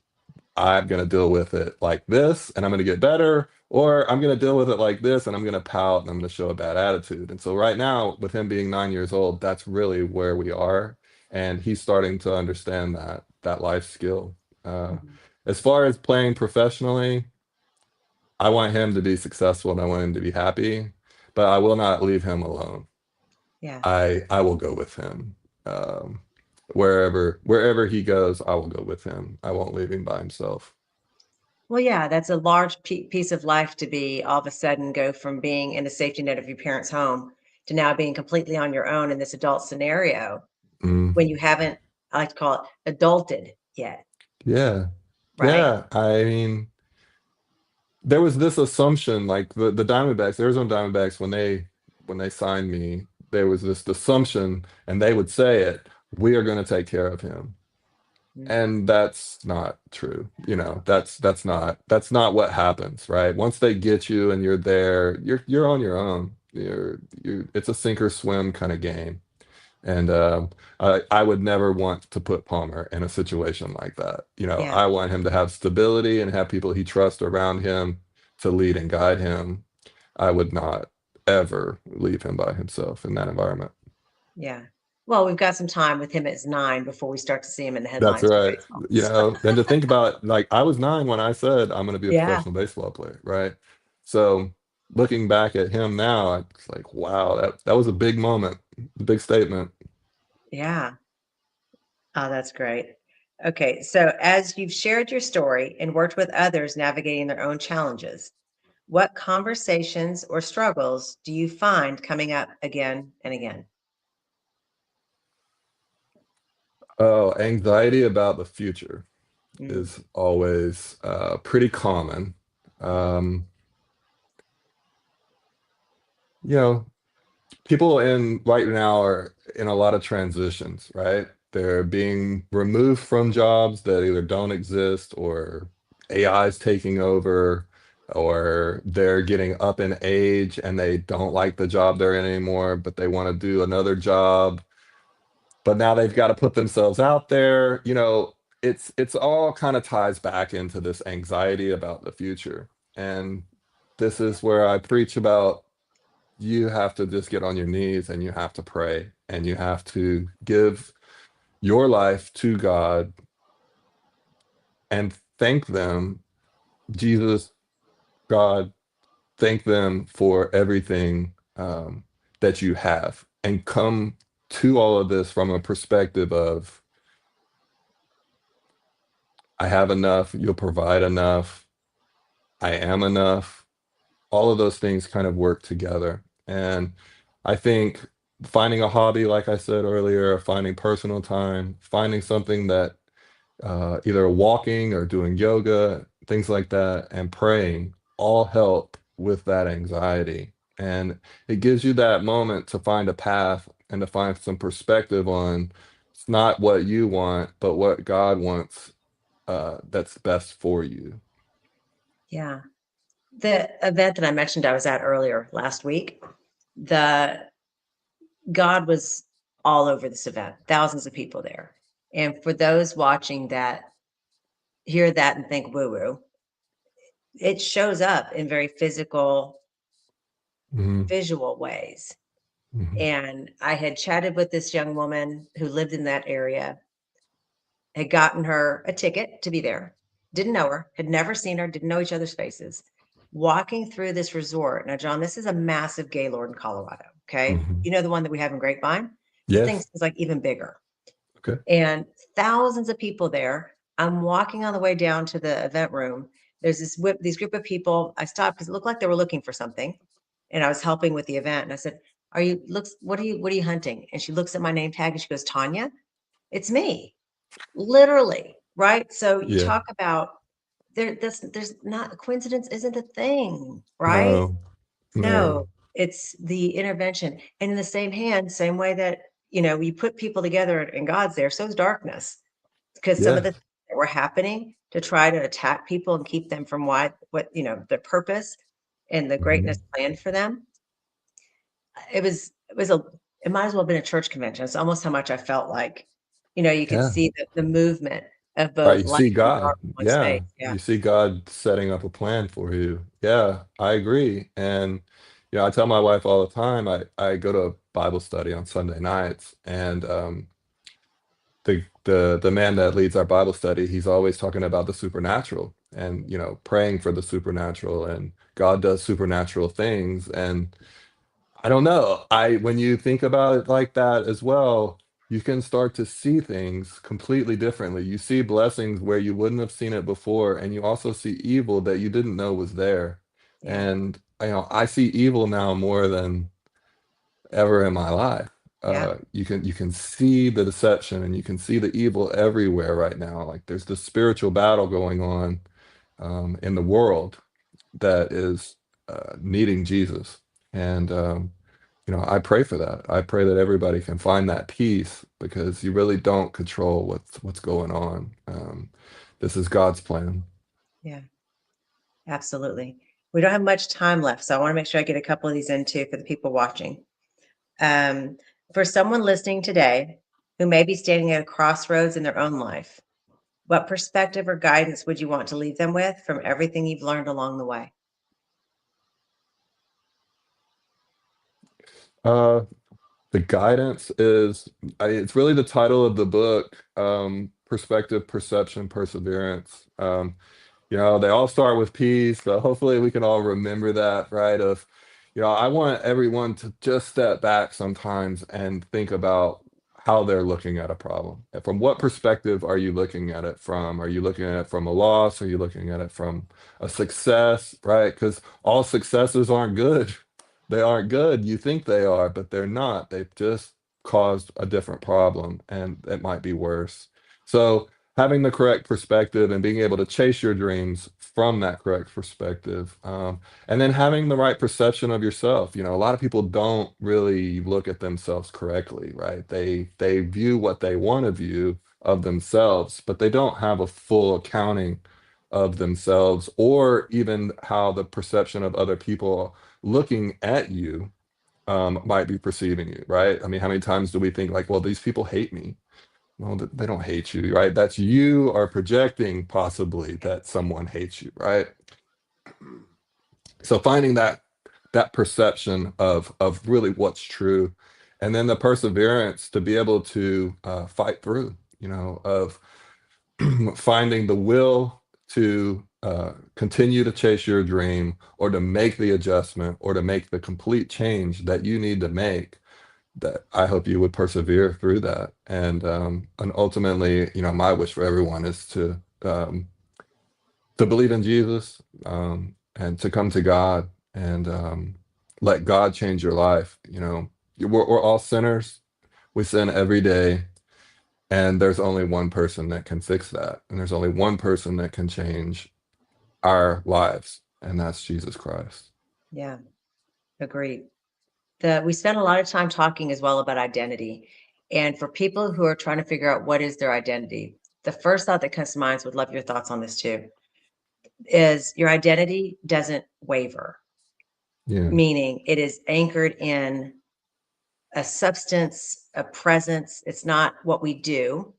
Speaker 2: I'm going to deal with it like this and I'm going to get better, or I'm going to deal with it like this and I'm going to pout and I'm going to show a bad attitude. And so, right now, with him being 9 years old, that's really where we are. And he's starting to understand that life skill. Uh,
Speaker 1: Mhm.
Speaker 2: as far as playing professionally, I want him to be successful and I want him to be happy, but I will not leave him alone.
Speaker 1: Yeah.
Speaker 2: I will go with him. Um, wherever he goes, I will go with him. I won't leave him by himself.
Speaker 1: Well, yeah, that's a large piece of life to be all of a sudden go from being in the safety net of your parents' home to now being completely on your own in this adult scenario
Speaker 2: Mm.
Speaker 1: when you haven't, I like to call it adulted yet,
Speaker 2: Yeah.
Speaker 1: right?
Speaker 2: Yeah. I mean, there was this assumption, like the Diamondbacks, Arizona Diamondbacks, when they signed me, there was this assumption, and they would say it, we are going to take care of him.
Speaker 1: Mhm.
Speaker 2: And that's not true. That's not what happens, right? Once they get you and you're there, you're on your own. It's a sink or swim kind of game. And I would never want to put Palmer in a situation like that.
Speaker 1: Yeah.
Speaker 2: I want him to have stability and have people he trusts around him to lead and guide him. I would not ever leave him by himself in that environment.
Speaker 1: Yeah. Well, we've got some time with him at 9 before we start to see him in the
Speaker 2: That's
Speaker 1: headlines for
Speaker 2: right.
Speaker 1: baseball. So,
Speaker 2: And to think about, like, I was 9 when I said I'm going to be a
Speaker 1: yeah.
Speaker 2: professional baseball player, right? So looking back at him now, it's like, wow, that was a big moment, a big statement.
Speaker 1: Yeah. Oh, that's great. Okay. So, as you've shared your story and worked with others navigating their own challenges, what conversations or struggles do you find coming up again and again?
Speaker 2: Oh, anxiety about the future
Speaker 1: Mm,
Speaker 2: is always pretty common. Um, you know, People in right now are in a lot of transitions, right? They're being removed from jobs that either don't exist or AI is taking over, or they're getting up in age and they don't like the job they're in anymore, but they want to do another job. But now they've got to put themselves out there. It's all kind of ties back into this anxiety about the future. And this
Speaker 1: yeah.
Speaker 2: is where I preach about you have to just get on your knees and you have to pray and you have to give your life to God and thank them, Jesus, God, thank them for everything that you have, and come to all of this from a perspective of, I have enough, you'll provide enough, I am enough. All of those things kind of work together. And I think finding a hobby, like I said earlier, finding personal time, finding something that either walking or doing yoga, things like that, and praying all help with that anxiety. And it gives you that moment to find a path and to find some perspective on it's not what you want, but what God wants that's best for you.
Speaker 1: Yeah. The event that I mentioned I was at earlier last week, the God was all over this event, thousands of people there. And for those watching that hear that and think woo woo, it shows up in very physical,
Speaker 2: Hmm.
Speaker 1: visual ways.
Speaker 2: Hmm.
Speaker 1: And I had chatted with this young woman who lived in that area, had gotten her a ticket to be there, didn't know her, had never seen her, didn't know each other's faces. Walking through this resort. Now, John, this is a massive Gaylord in Colorado. Okay.
Speaker 2: Hmm.
Speaker 1: You know the one that we have in Grapevine? The thing
Speaker 2: Yes.
Speaker 1: is like even bigger.
Speaker 2: Okay.
Speaker 1: And thousands of people there. I'm walking on the way down to the event room. There's these group of people. I stopped because it looked like they were looking for something, and I was helping with the event. And I said, "Are you looks? What are you hunting?" And she looks at my name tag and she goes, "Tanya, it's me, literally, right?" So you
Speaker 2: Yeah.
Speaker 1: talk about there's not coincidence isn't a thing, right?
Speaker 2: No.
Speaker 1: No,
Speaker 2: No.
Speaker 1: it's the intervention. And in the same hand, same way that you put people together and God's there, so is darkness because some of the
Speaker 2: Yes.
Speaker 1: things that were happening to try to attack people and keep them from what the purpose and the greatness
Speaker 2: Hmm.
Speaker 1: planned for them. It might as well have been a church convention. It's almost how much I felt like, you could
Speaker 2: Yeah.
Speaker 1: see the movement of
Speaker 2: Right,
Speaker 1: both
Speaker 2: you
Speaker 1: light
Speaker 2: see
Speaker 1: and
Speaker 2: God.
Speaker 1: dark in one
Speaker 2: Yeah,
Speaker 1: space. Yeah.
Speaker 2: you see God setting up a plan for you. Yeah, I agree. And I tell my wife all the time, I go to a Bible study on Sunday nights, and the man that leads our Bible study, he's always talking about the supernatural and praying for the supernatural, and God does supernatural things. And I don't know. When you think about it like that as well, you can start to see things completely differently. You see blessings where you wouldn't have seen it before, and you also see evil that you didn't know was there.
Speaker 1: Yeah.
Speaker 2: And I see evil now more than ever in my life.
Speaker 1: Yeah.
Speaker 2: You can see the deception and you can see the evil everywhere right now. Like there's this spiritual battle going on in the world that is needing Jesus. And I pray for that. I pray that everybody can find that peace because you really don't control what's going on. This is God's plan.
Speaker 1: Yeah. Absolutely. We don't have much time left, so I want to make sure I get a couple of these in too for the people watching. Um, For someone listening today who may be standing at a crossroads in their own life, what perspective or guidance would you want to leave them with from everything you've learned along the way?
Speaker 2: Uh, the guidance is, it's really the title of the book, Perspective, Perception, Perseverance. They all start with P's, so hopefully we can all remember that, right? I want everyone to just step back sometimes and think about how they're looking at a problem. And from what perspective are you looking at it from? Are you looking at it from a loss? Are you looking at it from a success, right? Because all successes aren't good. They aren't good. You think they are, but they're not. They've just caused a different problem, and it might be worse. So, having the correct perspective and being able to chase your dreams from that correct perspective, and then having the right perception of yourself. A lot of people don't really look at themselves correctly, right? They view what they want to view of themselves, but they don't have a full accounting of themselves, or even how the perception of other people looking at you might be perceiving you, right? I mean, how many times do we think like, well, these people hate me? Well, they don't hate you, right? That's you are projecting possibly that someone hates you, right? So finding that perception of really what's true, and then the perseverance to be able to fight through, of finding the will to continue to chase your dream, or to make the adjustment, or to make the complete change that you need to make, that I hope you would persevere through that. And ultimately, my wish for everyone is to believe in Jesus, and to come to God, and let God change your life. We're all sinners. We sin every day, and there's only one person that can fix that, and there's only one person that can change our lives, and that's Jesus Christ.
Speaker 1: Yeah, agreed. We spent a lot of time talking as well about identity. And for people who are trying to figure out what is their identity, the first thought that comes to mind, would love your thoughts on this too, is your identity doesn't waver,
Speaker 2: Yeah.
Speaker 1: meaning it is anchored in a substance, a presence. It's not what we do,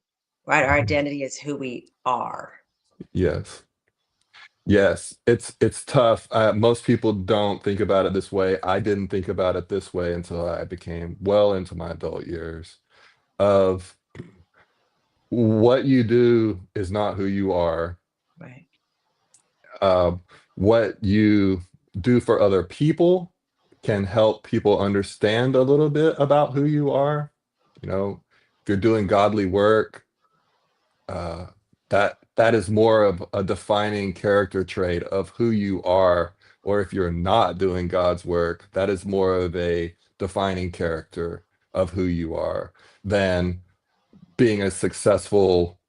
Speaker 1: right? Our
Speaker 2: Mhm.
Speaker 1: identity is who we are.
Speaker 2: Yes. Yes, it's tough. Most people don't think about it this way. I didn't think about it this way until I became well into my adult years. Of what you do is not who you are.
Speaker 1: Right.
Speaker 2: Uh, what you do for other people can help people understand a little bit about who you are. If you're doing godly work, uh, that is more of a defining character trait of who you are. Or if you're not doing God's work, that is more of a defining character of who you are than being a successful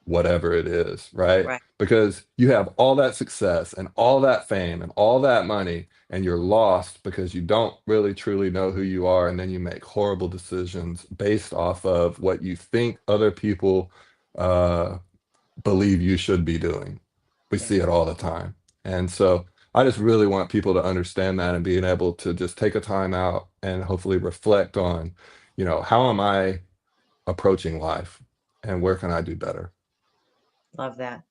Speaker 2: whatever it is, right?
Speaker 1: Right.
Speaker 2: Because you have all that success and all that fame and all that money, and you're lost because you don't really truly know who you are. And then you make horrible decisions based off of what you think other people uh, believe you should be doing. We
Speaker 1: Yeah.
Speaker 2: see it all the time. And so I just really want people to understand that, and being able to just take a time out and hopefully reflect on, how am I approaching life, and where can I do better?
Speaker 1: Love that.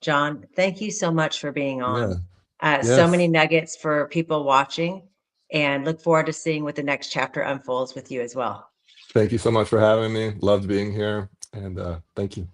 Speaker 1: John, thank you so much for being
Speaker 2: Yeah.
Speaker 1: on. So many
Speaker 2: Yes.
Speaker 1: nuggets for people watching, and look forward to seeing what the next chapter unfolds with you as well.
Speaker 2: Thank you so much for having me. Loved being here. And thank you.